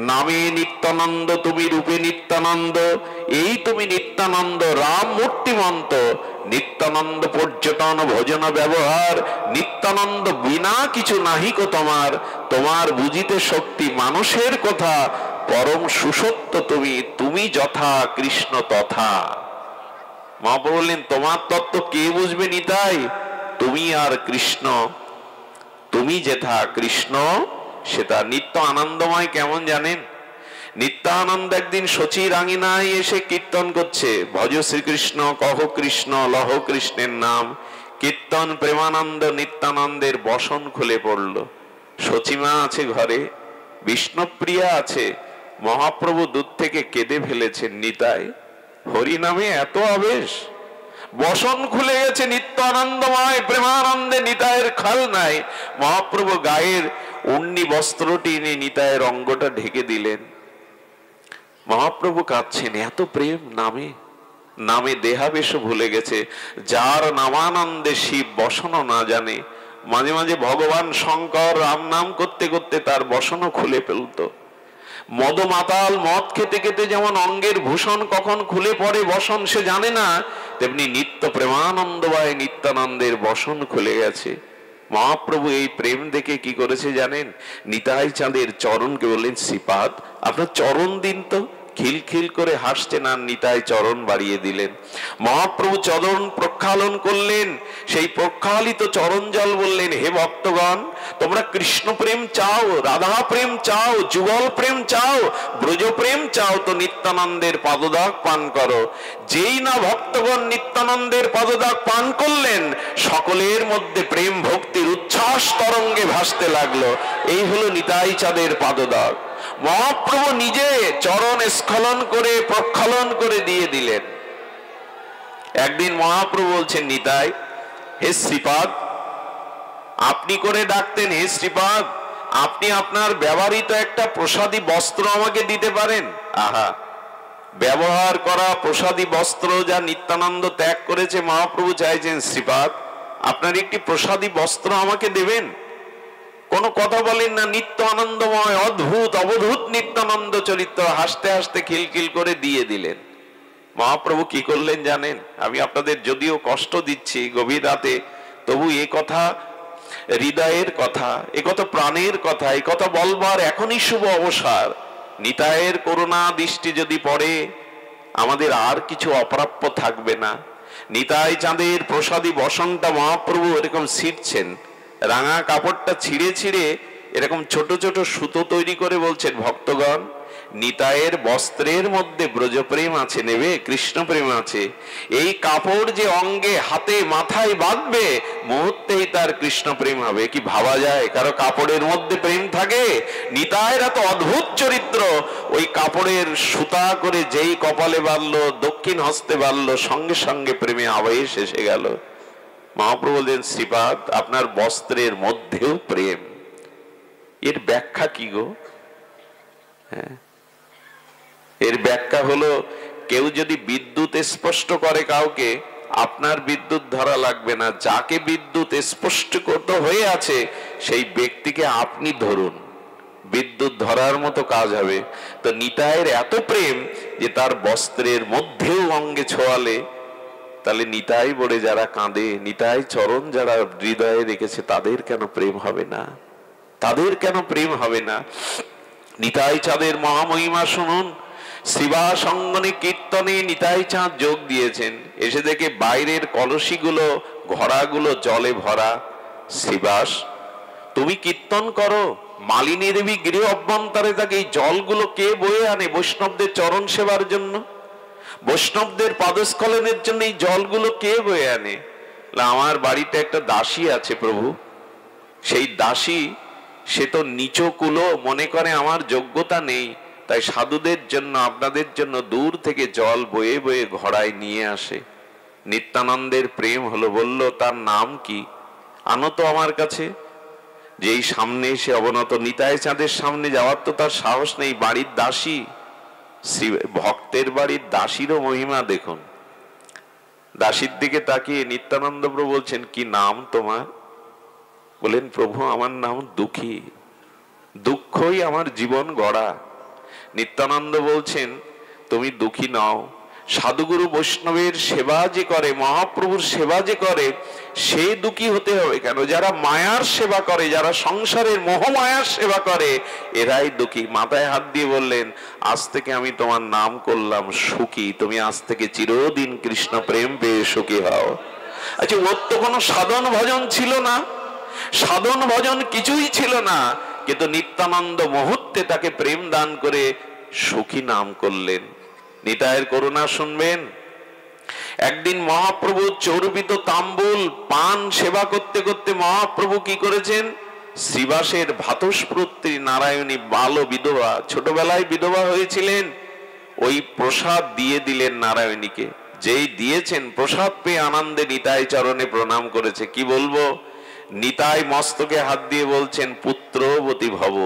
নামে নিত্যানন্দ তুমি, রূপে নিত্যানন্দ, এই তুমি নিত্যানন্দ রাম মূর্তিমন্ত। নিত্যানন্দ পর্যটন ভোজন ব্যবহার, নিত্যানন্দ বিনা কিছু নাহিক তোমার, তোমার বুঝিতে শক্তি মানুষের কথা, পরম সুসত্য তুমি, তুমি যথা কৃষ্ণ তথা। মা বললেন, তোমার তত্ত্ব কে বুঝবে নিতাই? তুমি আর কৃষ্ণ, তুমি যেথা কৃষ্ণ সেটা। নিত্য আনন্দময় কেমন জানেন? নিত্যানন্দ একদিন শচীর আঙিনায় এসে কীর্তন করছে, ভজ শ্রীকৃষ্ণ কহ কৃষ্ণ লহ কৃষ্ণের নাম। কীর্তন প্রেমানন্দ নিত্যানন্দের বসন খুলে পড়ল। শচীমা আছে ঘরে, বিষ্ণুপ্রিয়া আছে। মহাপ্রভু দূর থেকে কেঁদে ফেলেছেন, নিতাই হরিনামে এত আবেশ, বসন খুলে গেছে, নিত্য আনন্দময় প্রেমানন্দে নিতাইয়ের খাল নাই। মহাপ্রভু গায়ের উন্নি বস্ত্রটি নিয়ে নিতাইয়ের অঙ্গটা ঢেকে দিলেন। মহাপ্রভু কাঁদছেন, এত প্রেম নামে, নামে দেহাবেশ ভুলে গেছে। যার নামানন্দে শিব বসনও না জানে। মাঝে মাঝে ভগবান শঙ্কর রাম নাম করতে করতে তার বসনও খুলে ফেলতো। মদমাতাল মদ খেতে খেতে যেমন অঙ্গের ভূষণ কখন খুলে পড়ে বসন সে জানে না, তেমনি নিত্য প্রেমানন্দময় নিত্যানন্দের বসন খুলে গেছে। মহাপ্রভু এই প্রেম দেখে কি করেছে জানেন? নিতাই চাঁদের চরণকে বললেন, শ্রীপাদ আপনার চরণ দিন তো। খিলখিল করে হাসছেন আর নিতাই চরণ বাড়িয়ে দিলেন। মহাপ্রভু চরণ প্রক্ষালন করলেন। সেই প্রক্ষালিত চরণ জল বললেন, হে ভক্তগণ, তোমরা কৃষ্ণ প্রেম চাও, রাধা প্রেম চাও, যুগল প্রেম চাও, ব্রজ প্রেম চাও, তো নিত্যানন্দের পাদদাগ পান করো। যেই না ভক্তগণ নিত্যানন্দের পাদদাগ পান করলেন, সকলের মধ্যে প্রেম ভক্তির উচ্ছ্বাস তরঙ্গে ভাসতে লাগলো। এই হলো নিতাই চাঁদের পাদদাগ। মহাপ্রভু নিজে চরণ স্খলন করে প্রক্ষালন করে দিয়ে দিলেন। একদিন মহাপ্রভু বলছেন, নিতাই, হে শ্রীপাদ, আপনি করে ডাকতেন, হে শ্রীপাদ, আপনি আপনার ব্যবহৃত একটা প্রসাদী বস্ত্র আমাকে দিতে পারেন? আহা, ব্যবহার করা প্রসাদী বস্ত্র যা নিত্যানন্দ ত্যাগ করেছে, মহাপ্রভু চাইছেন, শ্রীপাদ আপনার একটি প্রসাদী বস্ত্র আমাকে দেবেন? কোনো কথা বলেন না, নিত্য আনন্দময় অদ্ভুত অবধূত নিত্যানন্দ চরিত্র, হাসতে হাসতে খিলখিল করে দিয়ে দিলেন। মহাপ্রভু কি করলেন জানেন? আমি আপনাদের যদিও কষ্ট দিচ্ছি গভীর রাতে, তবু এ কথা হৃদয়ের কথা, এ কথা প্রাণের কথা, এই কথা বলবার এখনই শুভ অবসর। নিতাইয়ের করুণা দৃষ্টি যদি পড়ে, আমাদের আর কিছু অপ্রাপ্য থাকবে না। নিতাই চাঁদের প্রসাদী বসনটা মহাপ্রভু এরকম ছিঁড়ছেন, রাঙা কাপড়টা ছিঁড়ে ছিঁড়ে এরকম ছোট ছোট সুতো তৈরি করে বলছেন, ভক্তগণ, নিতাইয়ের বস্ত্রের মধ্যে ব্রজপ্রেম আছে, নেবে, কৃষ্ণ প্রেম আছে। এই কাপড় যে অঙ্গে হাতে মাথায় বাঁধবে, মুহূর্তেই তার কৃষ্ণ প্রেম হবে। কি ভাবা যায় কারো কাপড়ের মধ্যে প্রেম থাকে? নিতাইয়ের এত অদ্ভুত চরিত্র, ওই কাপড়ের সুতা করে যেই কপালে বাঁধলো, দক্ষিণ হস্তে বাঁধলো, সঙ্গে সঙ্গে প্রেমে আবেশ এসে গেল। মহাপ্রভু বললেন, শ্রীপাদ আপনার বস্ত্রের মধ্যেও প্রেম। এর ব্যাখ্যা কি গো? হ্যাঁ, এর ব্যাখ্যা হলো, কেউ যদি বিদ্যুৎ স্পষ্ট করে কাউকে, আপনার বিদ্যুৎ ধরা লাগবে না, যাকে বিদ্যুৎ স্পষ্ট করতে হয়ে আছে সেই ব্যক্তিকে আপনি ধরুন, বিদ্যুৎ ধরার মতো কাজ হবে। তো নিতাইয়ের এত প্রেম যে তার বস্ত্রের মধ্যেও অঙ্গে ছোঁয়ালে, তাহলে নিতাই বলে যারা কাঁদে, নিতাই চরণ যারা হৃদয়ে রেখেছে, তাদের কেন প্রেম হবে না? তাদের কেন প্রেম হবে না? নিতাই চাঁদের মহামহিমা শুনুন। শ্রীবাস অঙ্গনে কীর্তনে নিতাই চাঁদ যোগ দিয়েছেন। এসে দেখে বাইরের কলসিগুলো, ঘড়াগুলো জলে ভরা। শ্রীবাস, তুমি কীর্তন করো, মালিনী দেবী গৃহ অভ্যন্তরে থাকে, এই জলগুলো কে বয়ে আনে বৈষ্ণবদের চরণ সেবার জন্য, বৈষ্ণবদের পাদস্খলনের জন্য এই জলগুলো কে বয়ে আনে? আমার বাড়িতে একটা দাসী আছে প্রভু, সেই দাসী সে তো নিচু কুলো, মনে করে আমার যোগ্যতা নেই, তাই সাধুদের জন্য, আপনাদের জন্য দূর থেকে জল বয়ে বয়ে ঘড়ায় নিয়ে আসে। নিত্যানন্দের প্রেম হলো, বলল তার নাম কি, আনো তো আমার কাছে। যেই সামনে এসে অবনত, নিতাই চাঁদের সামনে যাওয়ার তো তার সাহস নেই, বাড়ির দাসী, ভক্তের বাড়ির দাসীরও মহিমা দেখুন। দাসীর দিকে তাকিয়ে নিত্যানন্দ প্রভু বলছেন, কি নাম তোমার? বলেন, প্রভু আমার নাম দুঃখী, দুঃখই আমার জীবন গড়া। নিত্যানন্দ বলছেন, তুমি দুঃখী নও, সাধুগুরু বৈষ্ণবের সেবা যে করে, মহাপ্রভুর সেবা যে করে, সে দুঃখী হতে হবে কেন? যারা মায়ার সেবা করে, যারা সংসারের মোহমায়ার সেবা করে, এরাই দুঃখী। মাথায় হাত দিয়ে বললেন, আজ থেকে আমি তোমার নাম করলাম সুখী, তুমি আজ থেকে চিরদিন কৃষ্ণ প্রেম পেয়ে সুখী হও। আচ্ছা, ওর তো কোনো সাধন ভজন ছিল না, সাধন ভজন কিছুই ছিল না, কিন্তু নিত্যানন্দ মুহূর্তে তাকে প্রেম দান করে সুখী নাম করলেন। নিতাইয়ের করুণা শুনবেন। একদিন মহাপ্রভু চর্বিত তাম্বুল পান সেবা করতে করতে মহাপ্রভু কি করেছেন? শ্রীবাসের ভাতস্পত্রী নারায়ণী বাল বিধবা, ছোটবেলায় বিধবা হয়েছিলেন, ওই প্রসাদ দিয়ে দিলেন নারায়ণীকে। যেই দিয়েছেন, প্রসাদ পেয়ে আনন্দে নিতাই চরণে প্রণাম করেছে। কি বলবো, নিতাই মস্তকে হাত দিয়ে বলছেন, পুত্রবতী ভব।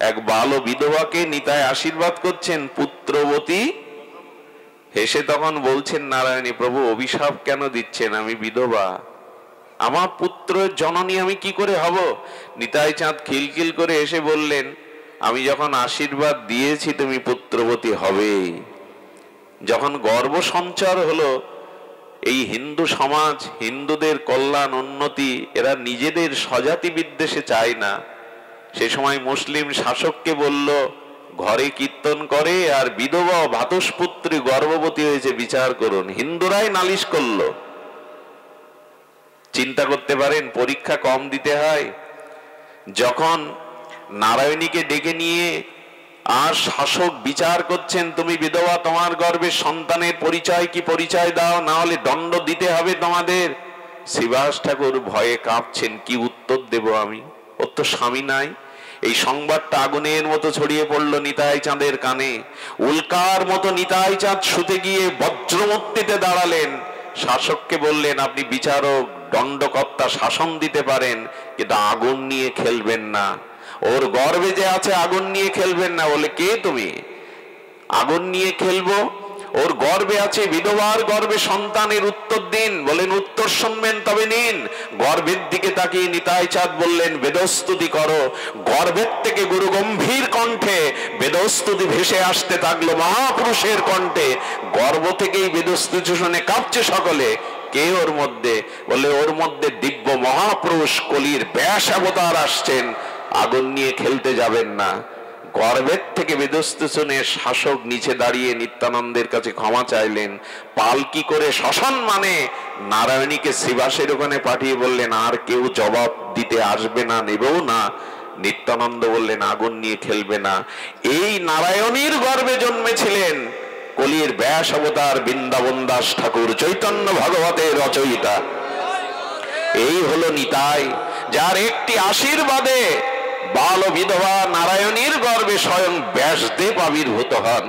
এক বাল বিধবাকে নিতাই আশীর্বাদ করছেন, পুত্রবতী। হেসে তখন বলছেন নারায়ণী, প্রভু অভিশাপ কেন দিচ্ছেন? আমি বিধবা, আমার পুত্র জননী আমি কি করে হব? নিতাই চাঁদ খিলখিল করে এসে বললেন, আমি যখন আশীর্বাদ দিয়েছি তুমি পুত্রবতী হবে, যখন গর্ভ সঞ্চার হলো, এই হিন্দু সমাজ, হিন্দুদের কল্যাণ উন্নতি এরা নিজেদের স্বজাতি বিদ্বেষে চায় না। সে সময় মুসলিম শাসককে বলল, ঘরে কীর্তন করে আর বিধবা ভাতস্পুত্রী গর্ভবতী হয়েছে, বিচার করুন। হিন্দুরাই নালিশ করলো। চিন্তা করতে পারেন পরীক্ষা কম দিতে হয়। যখন নারায়ণীকে ডেকে নিয়ে আর শাসক বিচার করছেন, তুমি বিধবা, তোমার গর্ভের সন্তানের পরিচয় কি, পরিচয় দাও, না হলে দণ্ড দিতে হবে তোমাদের। শ্রীবাস ঠাকুর ভয়ে কাঁপছেন, কি উত্তর দেব আমি? ওর তো স্বামী নাই। এই সংবাদটা আগুনের মতো ছড়িয়ে পড়লো নিতাই চাঁদের কানে। উল্কার মতো নিতাই চাঁদ শুতে গিয়ে বজ্রমূর্তিতে দাঁড়ালেন। শাসককে বললেন, আপনি বিচারক, দণ্ডকর্তা, শাসন দিতে পারেন, কিন্তু আগুন নিয়ে খেলবেন না। ওর গর্ভে যে আছে আগুন নিয়ে খেলবেন না। বলে, কে তুমি? আগুন নিয়ে খেলবো? ওর গর্ভে আছে, বিধবার গর্ভে সন্তানের উত্তর দিন। বলেন, উত্তর শুনবেন তবে নিন। গর্ভের দিকে তাকিয়ে নিতাই চাঁদ বললেন, বেদস্তুতি করো। গর্ভের থেকে গুরু গম্ভীর কণ্ঠে বেদস্তুতি ভেসে আসতে থাকলো মহাপুরুষের কণ্ঠে। গর্ভ থেকেই বেদস্তুতি শুনে কাঁপছে সকলে। কে ওর মধ্যে? বলে, ওর মধ্যে দিব্য মহাপুরুষ কলির ব্যাস অবতার আসছেন, আগুন নিয়ে খেলতে যাবেন না। গর্ভের থেকে বেদস্তুতি শুনে শাসক নিচে দাঁড়িয়ে নিত্যানন্দের কাছে ক্ষমা চাইলেন। পালকি করে শ্মশান মানে নারায়ণীকে শ্রীবাসের ওখানে পাঠিয়ে বললেন, আর কেউ জবাব দিতে আসবে না, নেবেও না। নিত্যানন্দ বললেন, আগুন নিয়ে খেলবে না। এই নারায়ণীর গর্ভে জন্মেছিলেন কলির ব্যাস অবতার বৃন্দাবন দাস ঠাকুর, চৈতন্য ভাগবতের রচয়িতা। এই হলো নিতাই, যার একটি আশীর্বাদে বাল বিধবা নারায়ণীর গর্ভে স্বয়ং ব্যাসদেব আবির্ভূত হন।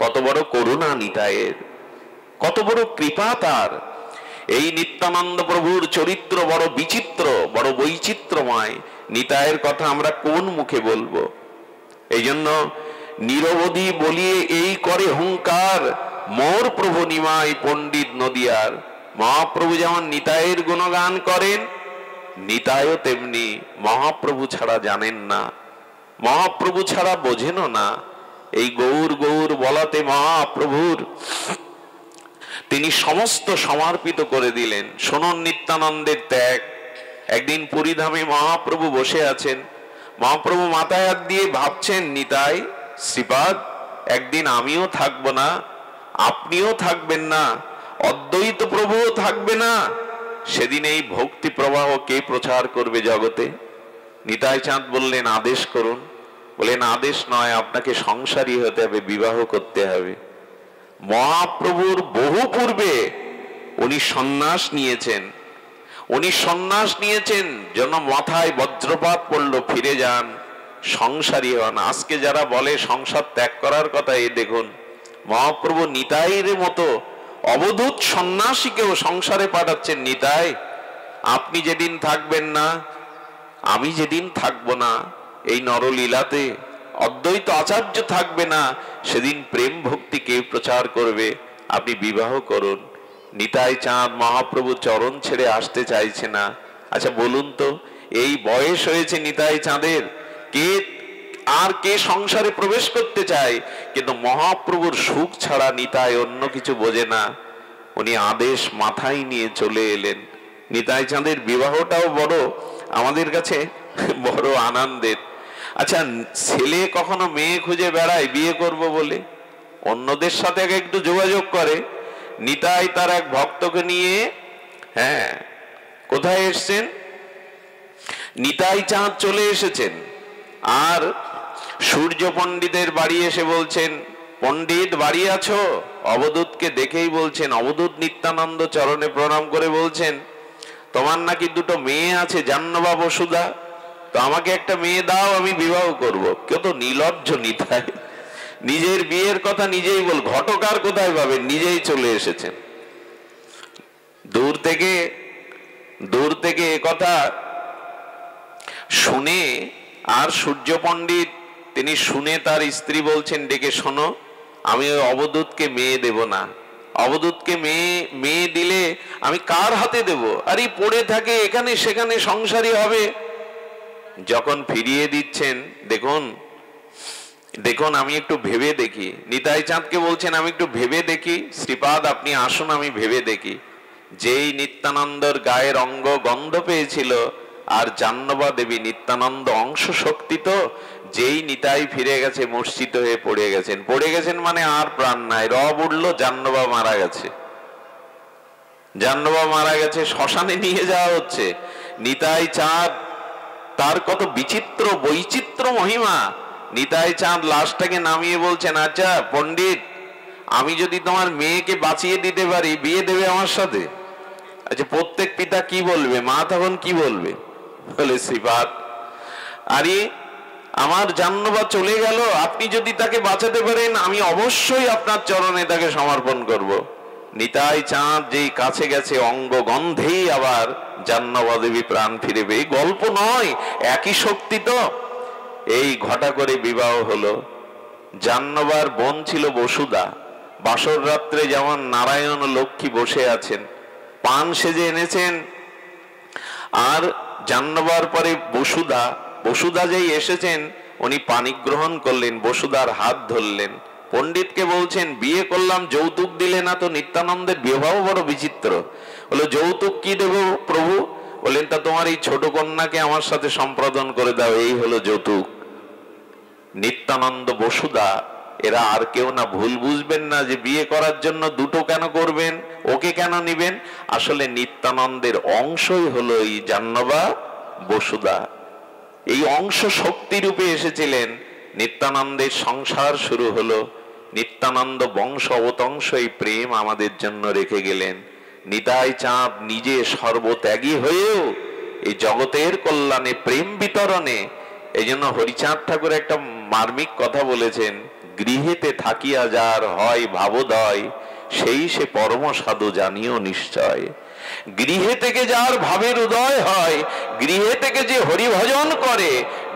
কত বড় করুণা নিতাইয়ের, কত বড় কৃপা তার। এই নিত্যানন্দ প্রভুর চরিত্র বড় বিচিত্র, বড় বৈচিত্র্যময়। নিতাইয়ের কথা আমরা কোন মুখে বলবো? এই জন্য নিরবধি বলিয়ে এই করে হুঙ্কার, মোর প্রভু নিমাই পণ্ডিত নদিয়ার। মহাপ্রভু যেমন নিতাইয়ের গুণগান করেন, নিতাইও তেমনি মহাপ্রভু ছাড়া জানেন না, মহাপ্রভু ছাড়া বোঝেনও না। এই গৌর গৌর বলাতে মহাপ্রভুর তিনি সমস্ত সমর্পিত করে দিলেন। শুনুন নিত্যানন্দের ত্যাগ। একদিন পুরীধামে মহাপ্রভু বসে আছেন। মহাপ্রভু মাথায় হাত দিয়ে ভাবছেন, নিতাই, শ্রীপাদ, একদিন আমিও থাকবো না, আপনিও থাকবেন না, অদ্বৈত প্রভুও থাকবে না। সেদিন এই ভক্তি প্রবাহ কে প্রচার করবে জগতে? নিতাই চাঁদ বললেন, আদেশ করুন। বলেন, আদেশ নয়, আপনাকে সংসারী হতে হবে, বিবাহ করতে হবে। মহাপ্রভুর বহু পূর্বে উনি সন্ন্যাস নিয়েছেন। উনি সন্ন্যাস নিয়েছেন যেন মাথায় বজ্রপাত পড়লো, ফিরে যান, সংসারী হন। আজকে যারা বলে সংসার ত্যাগ করার কথা, এই দেখুন মহাপ্রভু নিতাইয়ের মতো অবধূত সন্ন্যাসীকেও সংসারে পাঠাচ্ছেন। নিতাই, আপনি যেদিন থাকবেন না, আমি যেদিন থাকবো না এই নরলীলাতে, অদ্বৈত আচার্য থাকবে না, সেদিন প্রেম ভক্তি কে প্রচার করবে? আপনি বিবাহ করুন। নিতাই চাঁদ মহাপ্রভু চরণ ছেড়ে আসতে চাইছে না। আচ্ছা বলুন তো, এই বয়স হয়েছে নিতাই চাঁদের, কে আর কে সংসারে প্রবেশ করতে চায়? কিন্তু মহাপ্রভুর সুখ ছাড়া নিতাই অন্য কিছু বোঝে না। উনি আদেশ মাথায় নিয়ে চলে এলেন। নিতাই চাঁদের বিবাহটাও বড় আমাদের কাছে বড় আনন্দের। আচ্ছা, ছেলে কখনো মেয়ে খুঁজে বেড়ায় বিয়ে করব বলে, অন্যদের সাথে একটু যোগাযোগ করে। নিতাই তার এক ভক্তকে নিয়ে কোথায় এসছেন? নিতাই চাঁদ চলে এসেছেন। আর সূর্য পণ্ডিতের বাড়ি এসে বলছেন, পণ্ডিত বাড়ি আছো? অবধূতকে দেখেই বলছেন, অবধূত নিত্যানন্দ চরণে প্রণাম করে বলছেন, তোমার নাকি দুটো মেয়ে আছে, জাহ্নবা বসুধা, তো আমাকে একটা মেয়ে দাও, আমি বিবাহ করব। কত নির্লজ্জ নিতাই, নিজের বিয়ের কথা নিজেই বল। ঘটকার কোথায় পাবেন? নিজেই চলে এসেছেন। দূর থেকে কথা শুনে, আর সূর্য পণ্ডিত তিনি শুনে তার স্ত্রী বলছেন, ডেকে শোনো, আমি ওই অবধূতকে মেয়ে দেব না, অবধূতকে মেয়ে দিলে আমি কার হাতে দেব? আরে পড়ে থাকে এখানে সেখানে, সংসারী হবে। যখন ফিরিয়ে দিচ্ছেন, দেখুন দেখুন আমি একটু ভেবে দেখি, নিতাই চাঁদকে বলছেন আমি একটু ভেবে দেখি, শ্রীপাদ আপনি আসুন আমি ভেবে দেখি। যেই নিত্যানন্দর গায়ের অঙ্গ গন্ধ পেয়েছিল, আর জাহ্নবা দেবী নিত্যানন্দ অংশ শক্তি, তো যেই নিতাই ফিরে গেছে মূর্ছিত হয়ে পড়ে গেছেন। পড়ে গেছেন মানে আর প্রাণ নাই, রব উঠলো, জাহ্নবা মারা গেছে, জাহ্নবা মারা গেছে, শ্মশানে নিয়ে যাওয়া হচ্ছে। নিতাই চাঁদ, তার কত বিচিত্র বৈচিত্র্য মহিমা। নিতাই চাঁদ লাশটাকে নামিয়ে বলছেন, আচ্ছা পণ্ডিত, আমি যদি তোমার মেয়েকে বাঁচিয়ে দিতে পারি, বিয়ে দেবে আমার সাথে? আচ্ছা প্রত্যেক পিতা কি বলবে, মা তখন কি বলবে? বলে, শ্রীপাদ আরে আমার জাহ্নবা চলে গেল, আপনি যদি তাকে বাঁচাতে পারেন আমি অবশ্যই আপনার চরণে তাকে সমর্পণ করব। নিতাই চাঁদ যেই কাছে গেছে, অঙ্গ গন্ধেই আবার জাহ্নবা দেবী প্রাণ ফিরে পেয়ে, গল্প নয়, একই শক্তি তো। এই ঘটা করে বিবাহ হলো। জাহ্নবার বোন ছিল বসুধা। বাসর রাত্রে যেমন নারায়ণ লক্ষ্মী বসে আছেন, পান সেজে এনেছেন, আর জাহ্নবার পরে বসুধা যেই এসেছেন, উনি পানি গ্রহণ করলেন, বসুধার হাত ধরলেন। পণ্ডিতকে বলছেন, বিয়ে করলাম যৌতুক দিলে না তো? নিত্যানন্দের বিবাহ বড় বিচিত্র। বলে, যৌতুক কি দেব প্রভু? বলেন, তা তোমার এই ছোট কন্যাকে আমার সাথে সম্প্রদান করে দাও, এই হলো যৌতুক। নিত্যানন্দ বসুধা এরা আর কেউ না। ভুল বুঝবেন না যে বিয়ে করার জন্য দুটো কেন করবেন, ওকে কেন নিবেন। আসলে নিত্যানন্দের অংশই হলো এই জাহ্নবা বসুধা। এই অংশ শক্তি রূপে এসেছিলেন। নিত্যানন্দের সংসার শুরু হলো। নিত্যানন্দ বংশ অবতংশ এই প্রেম আমাদের জন্য রেখে গেলেন। নিতাই চাঁদ নিজে সর্বত্যাগী হয়েও এই জগতের কল্যাণে, প্রেম বিতরণে। এই জন্য হরিচাঁদ ঠাকুর একটা মার্মিক কথা বলেছেন, গৃহেতে থাকিয়া যার হয় ভাবোদয়, সেই সে পরম সাধু জানিও নিশ্চয়। গৃহে থেকে যার ভাবের উদয় হয়, গৃহে থেকে যে হরিভজন করে,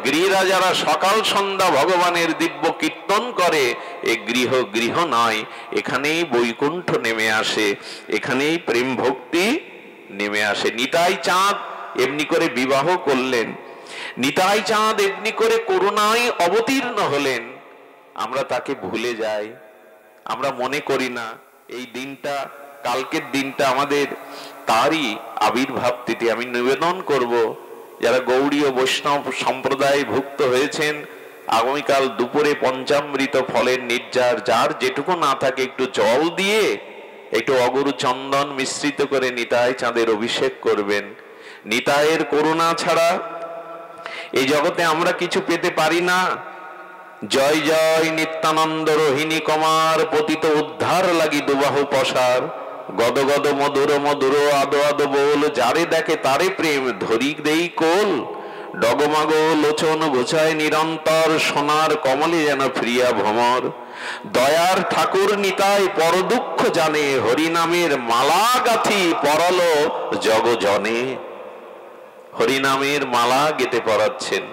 গৃহীরা যারা সকাল সন্ধ্যা ভগবানের দিব্য কীর্তন করে, এ গৃহ গৃহ নয়, এখানেই বৈকুণ্ঠ নেমে আসে, এখানেই প্রেম ভক্তি নেমে আসে। নিতাই চাঁদ এমনি করে বিবাহ করলেন, নিতাই চাঁদ এমনি করে করুণায় অবতীর্ণ হলেন। আমরা তাকে ভুলে যাই, আমরা মনে করি না এই দিনটা, কালকের দিনটা আমাদের তারই আবির্ভাব তিথি। আমি নিবেদন করব, যারা গৌড়ীয় বৈষ্ণব সম্প্রদায় ভুক্ত হয়েছেন, আগামীকাল দুপুরে পঞ্চামৃত ফলের নির্যার, যার যেটুকু না থাকে একটু জল দিয়ে একটু অগুরু চন্দন মিশ্রিত করে নিতাই চাঁদের অভিষেক করবেন। নিতাইয়ের করুণা ছাড়া এই জগতে আমরা কিছু পেতে পারি না। জয় জয় নিত্যানন্দ রোহিণী কমার, পতিত উদ্ধার লাগি দুবাহু পসার। গদ গদ মধুর মধুর আদো আদো বল, যারে দেখে তারে প্রেম ধরি দেই কোল। ডগমাগ লোচন ঘোচায় নিরন্তর, সোনার কমলে যেন প্রিয়া ভ্রমর। দয়ার ঠাকুর নিতাই পর দুঃখ জানে, হরিনামের মালা গাথি পরল জগজনে। হরিনামের মালা গেতে পড়াচ্ছেন।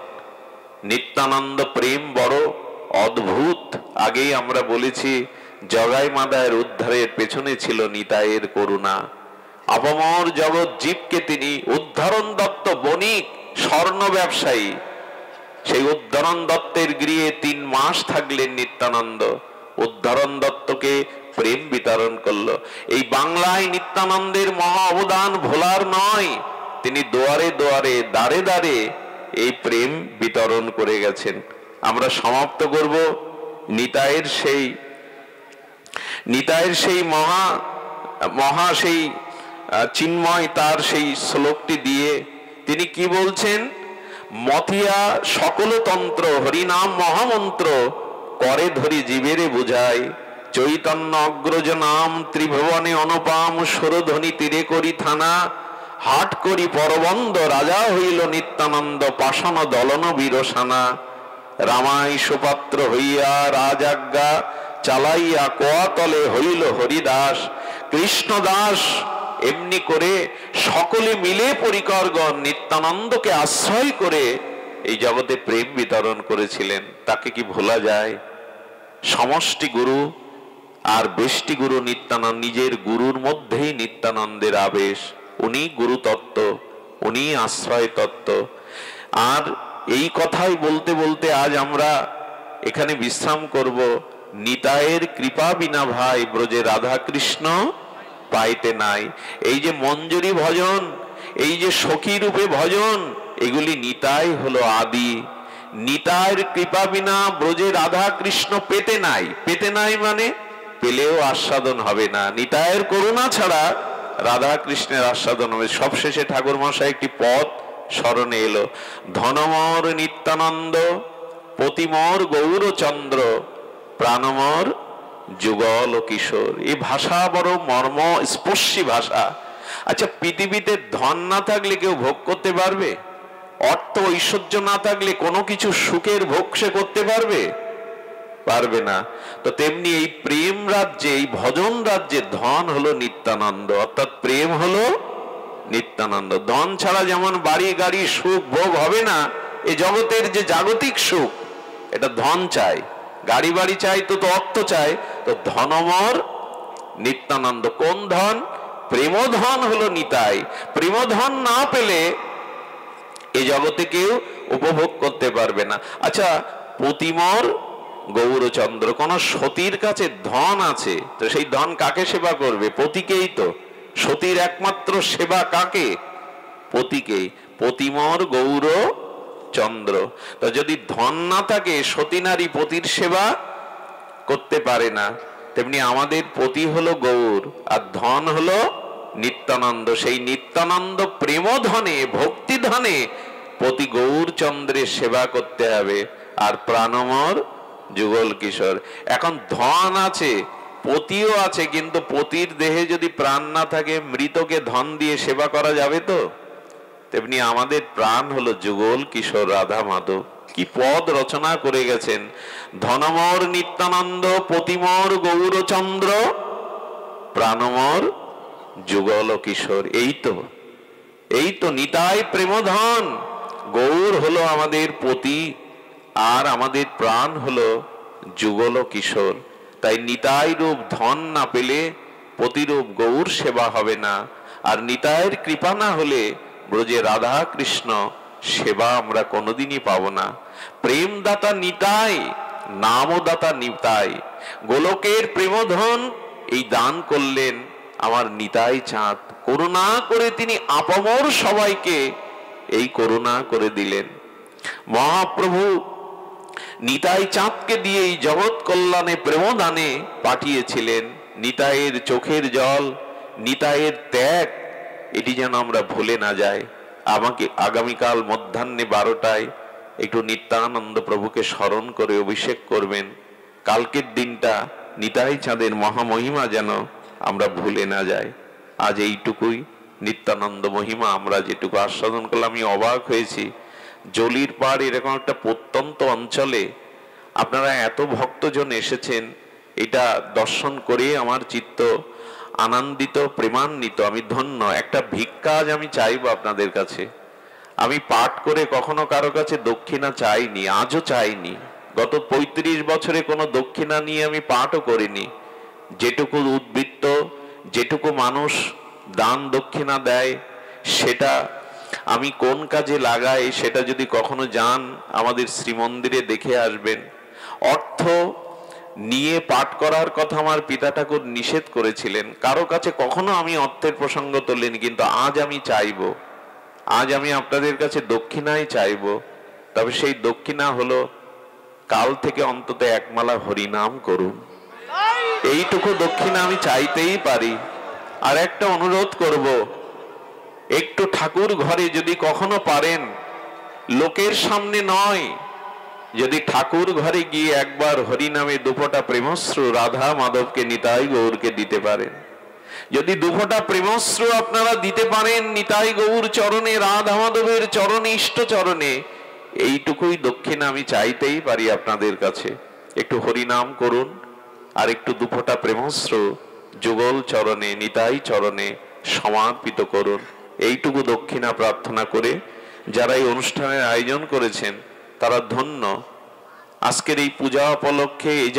নিত্যানন্দ প্রেম বড় অদ্ভুত। আগেই আমরা বলেছি, জগাই মাদায়ের উদ্ধারের পেছনে ছিল নিতাইয়ের করুণা। আপামর জগৎ জীবকে তিনি, উদ্ধরণ দত্ত বণিক স্বর্ণ ব্যবসায়ী, সেই উদ্ধরণ দত্তের গৃহে 3 মাস থাকলেন নিত্যানন্দ। উদ্ধরণ দত্তকে প্রেম বিতরণ করলো। এই বাংলায় নিত্যানন্দের মহা অবদান ভোলার নয়। তিনি দুয়ারে দুয়ারে, দ্বারে দ্বারে এই প্রেম বিতরণ করে গেছেন। আমরা সমাপ্ত করব নিতাইয়ের সেই মহা সেই চিন্ময় তার সেই শ্লোকটি দিয়ে। তিনি কি বলছেন? মতিয়া সকল তন্ত্র, হরিনাম মহামন্ত্র, করে ধরি জীবেরে বুঝায়। চৈতন্য অগ্রজ নাম, ত্রিভুবনে অনুপাম, সুরধ্বনি তীরে করি থানা। হাট করি পরবন্ধ, রাজা হইল নিত্যানন্দ, পাষাণ দলন বীরসানা। রামাই সুপাত্র হইয়া রাজাজ্ঞা, চালাইয়া কোয়াতলে হইল হরিদাস। কৃষ্ণদাস এমনি করে সকলে মিলে পরিকরগণ নিত্যানন্দকে আশ্রয় করে এই জগতে প্রেম বিতরণ করেছিলেন। তাকে কি ভোলা যায়? সমষ্টি গুরু আর বেষ্টি গুরু নিত্যানন্দ, নিজের গুরুর মধ্যেই নিত্যানন্দের আবেশ, উনি গুরু তত্ত্ব, উনি আশ্রয় তত্ত্ব। আর এই কথাই বলতে বলতে আজ আমরা এখানে বিশ্রাম করব। নিতায়ের কৃপা বিনা ভাই ব্রজে রাধা কৃষ্ণ পাইতে নাই। এই যে মঞ্জুরি ভজন, এই যে সখী রূপে ভজন, এগুলি নিতাই হলো আদি। নিতায়ের কৃপা বিনা ব্রজে রাধা কৃষ্ণ পেতে নাই। পেতে নাই মানে পেলেও আস্বাদন হবে না। নিতায়ের করুণা ছাড়া রাধা কৃষ্ণের আস্বাদন হবে। সবশেষে ঠাকুর মশাই একটি পদ স্মরণে এলো, ধনমর নিত্যানন্দ, পতিমর গৌরচন্দ্র, প্রাণমর যুগল কিশোর। এই ভাষা বড় মর্ম স্পর্শী ভাষা। আচ্ছা, পৃথিবীতে ধন না থাকলে কেউ ভোগ করতে পারবে? অর্থ ঐশ্বর্য না থাকলে কোনো কিছু সুখের ভোগ সে করতে পারবে? পারবে না। তো তেমনি এই প্রেম রাজ্যে, এই ভজন রাজ্যে ধন হলো নিত্যানন্দ, অর্থাৎ প্রেম হলো নিত্যানন্দ। ধন ছাড়া যেমন বাড়ি গাড়ি সুখ ভোগ হবে না, এই জগতের যে জাগতিক সুখ, এটা ধন চাই, গাড়ি বাড়ি চাই, তো অর্থ চাই। তো ধনমর নিত্যানন্দ। কোন ধন? প্রেমধন হলো নিতাই। প্রেমধন না পেলে এই জগতে কেউ উপভোগ করতে পারবে না। আচ্ছা, পতিমর গৌরচন্দ্র, কোন সতীর কাছে ধন আছে, তো সেই ধন কাকে সেবা করবে? পতিকেই তো। সতীর একমাত্র সেবা কাকে? পতিকেই। পতিমর গৌর চন্দ্র। তো যদি ধন না থাকে, সতী নারী পতির সেবা করতে পারে না। তেমনি আমাদের পতি হলো গৌর, আর ধন হলো নিত্যানন্দ। সেই নিত্যানন্দ প্রেম ধনে, ভক্তি ধনে পতি গৌর চন্দ্রের সেবা করতে হবে। আর প্রাণমর যুগল কিশোর। এখন ধন আছে, পতিও আছে, কিন্তু পতির দেহে যদি প্রাণ না থাকে, মৃতকে ধন দিয়ে সেবা করা যাবে তো? তেমনি আমাদের প্রাণ হলো যুগল কিশোর রাধা মাধব। কি পদ রচনা করে গেছেন! ধনমর নিত্যানন্দ, পতিমর গৌরচন্দ্র, প্রাণমর যুগল কিশোর। এই তো নিতাই প্রেমধন। গৌর হলো আমাদের পতি, আর আমাদের প্রাণ হলো যুগল কিশোর। তাই নিতাই রূপ ধন না পেলে পতিরূপ গৌর সেবা হবে না। আর নিতাইয়ের কৃপা না হলে ব্রজে রাধা কৃষ্ণ সেবা আমরা কোনোদিনই পাবো না। প্রেমদাতা নিতাই, নামদাতা নিতাই। গোলকের প্রেমধন এই দান করলেন আমার নিতাই চাঁদ। করুণা করে তিনি আপামর সবাইকে এই করুণা করে দিলেন। মহাপ্রভু নিতাই চাঁদকে দিয়ে এই জগৎ কল্যাণে প্রেমদানে পাঠিয়েছিলেন। নিতাইয়ের চোখের জল, নিতাইয়ের ত্যাগ, এটি যেন আমরা ভুলে না যাই। আমাকে আগামীকাল মধ্যাহ্নে 12টায় একটু নিত্যানন্দ প্রভুকে স্মরণ করে অভিষেক করবেন। কালকের দিনটা নিতাই চাঁদের মহামহিমা যেন আমরা ভুলে না যাই। আজ এইটুকুই নিত্যানন্দ মহিমা আমরা যেটুকু আস্বাদন করলাম। আমি অবাক হয়েছি, জলির পাড় এরকম একটা প্রত্যন্ত অঞ্চলে আপনারা এত ভক্তজন এসেছেন, এটা দর্শন করে আমার চিত্ত আনন্দিত, প্রেমান্বিত। আমি ধন্য। একটা ভিক্ষা আজ আমি চাইবো আপনাদের কাছে। আমি পাঠ করে কখনো কারো কাছে দক্ষিণা চাইনি, আজও চাইনি। গত 35 বছরে কোনো দক্ষিণা নিয়ে আমি পাঠও করিনি। যেটুকু উদ্বৃত্ত, যেটুকু মানুষ দান দক্ষিণা দেয়, সেটা আমি কোন কাজে লাগাই, সেটা যদি কখনো যান আমাদের শ্রীমন্দিরে দেখে আসবেন। অর্থ নিয়ে পাঠ করার কথা আমার পিতা ঠাকুর নিষেধ করেছিলেন। কারো কাছে কখনো আমি অর্থের প্রসঙ্গ তোলেনি, কিন্তু আজ আমি চাইবো, আজ আমি আপনাদের কাছে দক্ষিণাই চাইবো। তবে সেই দক্ষিণা হলো কাল থেকে অন্তত একমালা হরিনাম করুন। এইটুকু দক্ষিণা আমি চাইতেই পারি। আর একটা অনুরোধ করব, একটু ঠাকুর ঘরে যদি কখনো পারেন, লোকের সামনে নয়, যদি ঠাকুর ঘরে গিয়ে একবার হরিনামে দুফোঁটা প্রেমশ্রু রাধা মাধবকে নিতাই গৌরকে দিতে পারেন, যদি দুফোঁটা প্রেমশ্রু আপনারা দিতে পারেন নিতাই গৌর চরণে, রাধা মাধবের চরণে, ইষ্ট চরণে, এইটুকুই দক্ষিণা আমি চাইতেই পারি আপনাদের কাছে। একটু হরিনাম করুন, আর একটু দুফোঁটা প্রেমশ্রু যুগল চরণে, নিতাই চরণে সমর্পিত করুন। এইটুকু দক্ষিণা প্রার্থনা করে যারা এই অনুষ্ঠানের আয়োজন করেছেন তারা ধন্য। আজকের এই পূজা উপলক্ষে এই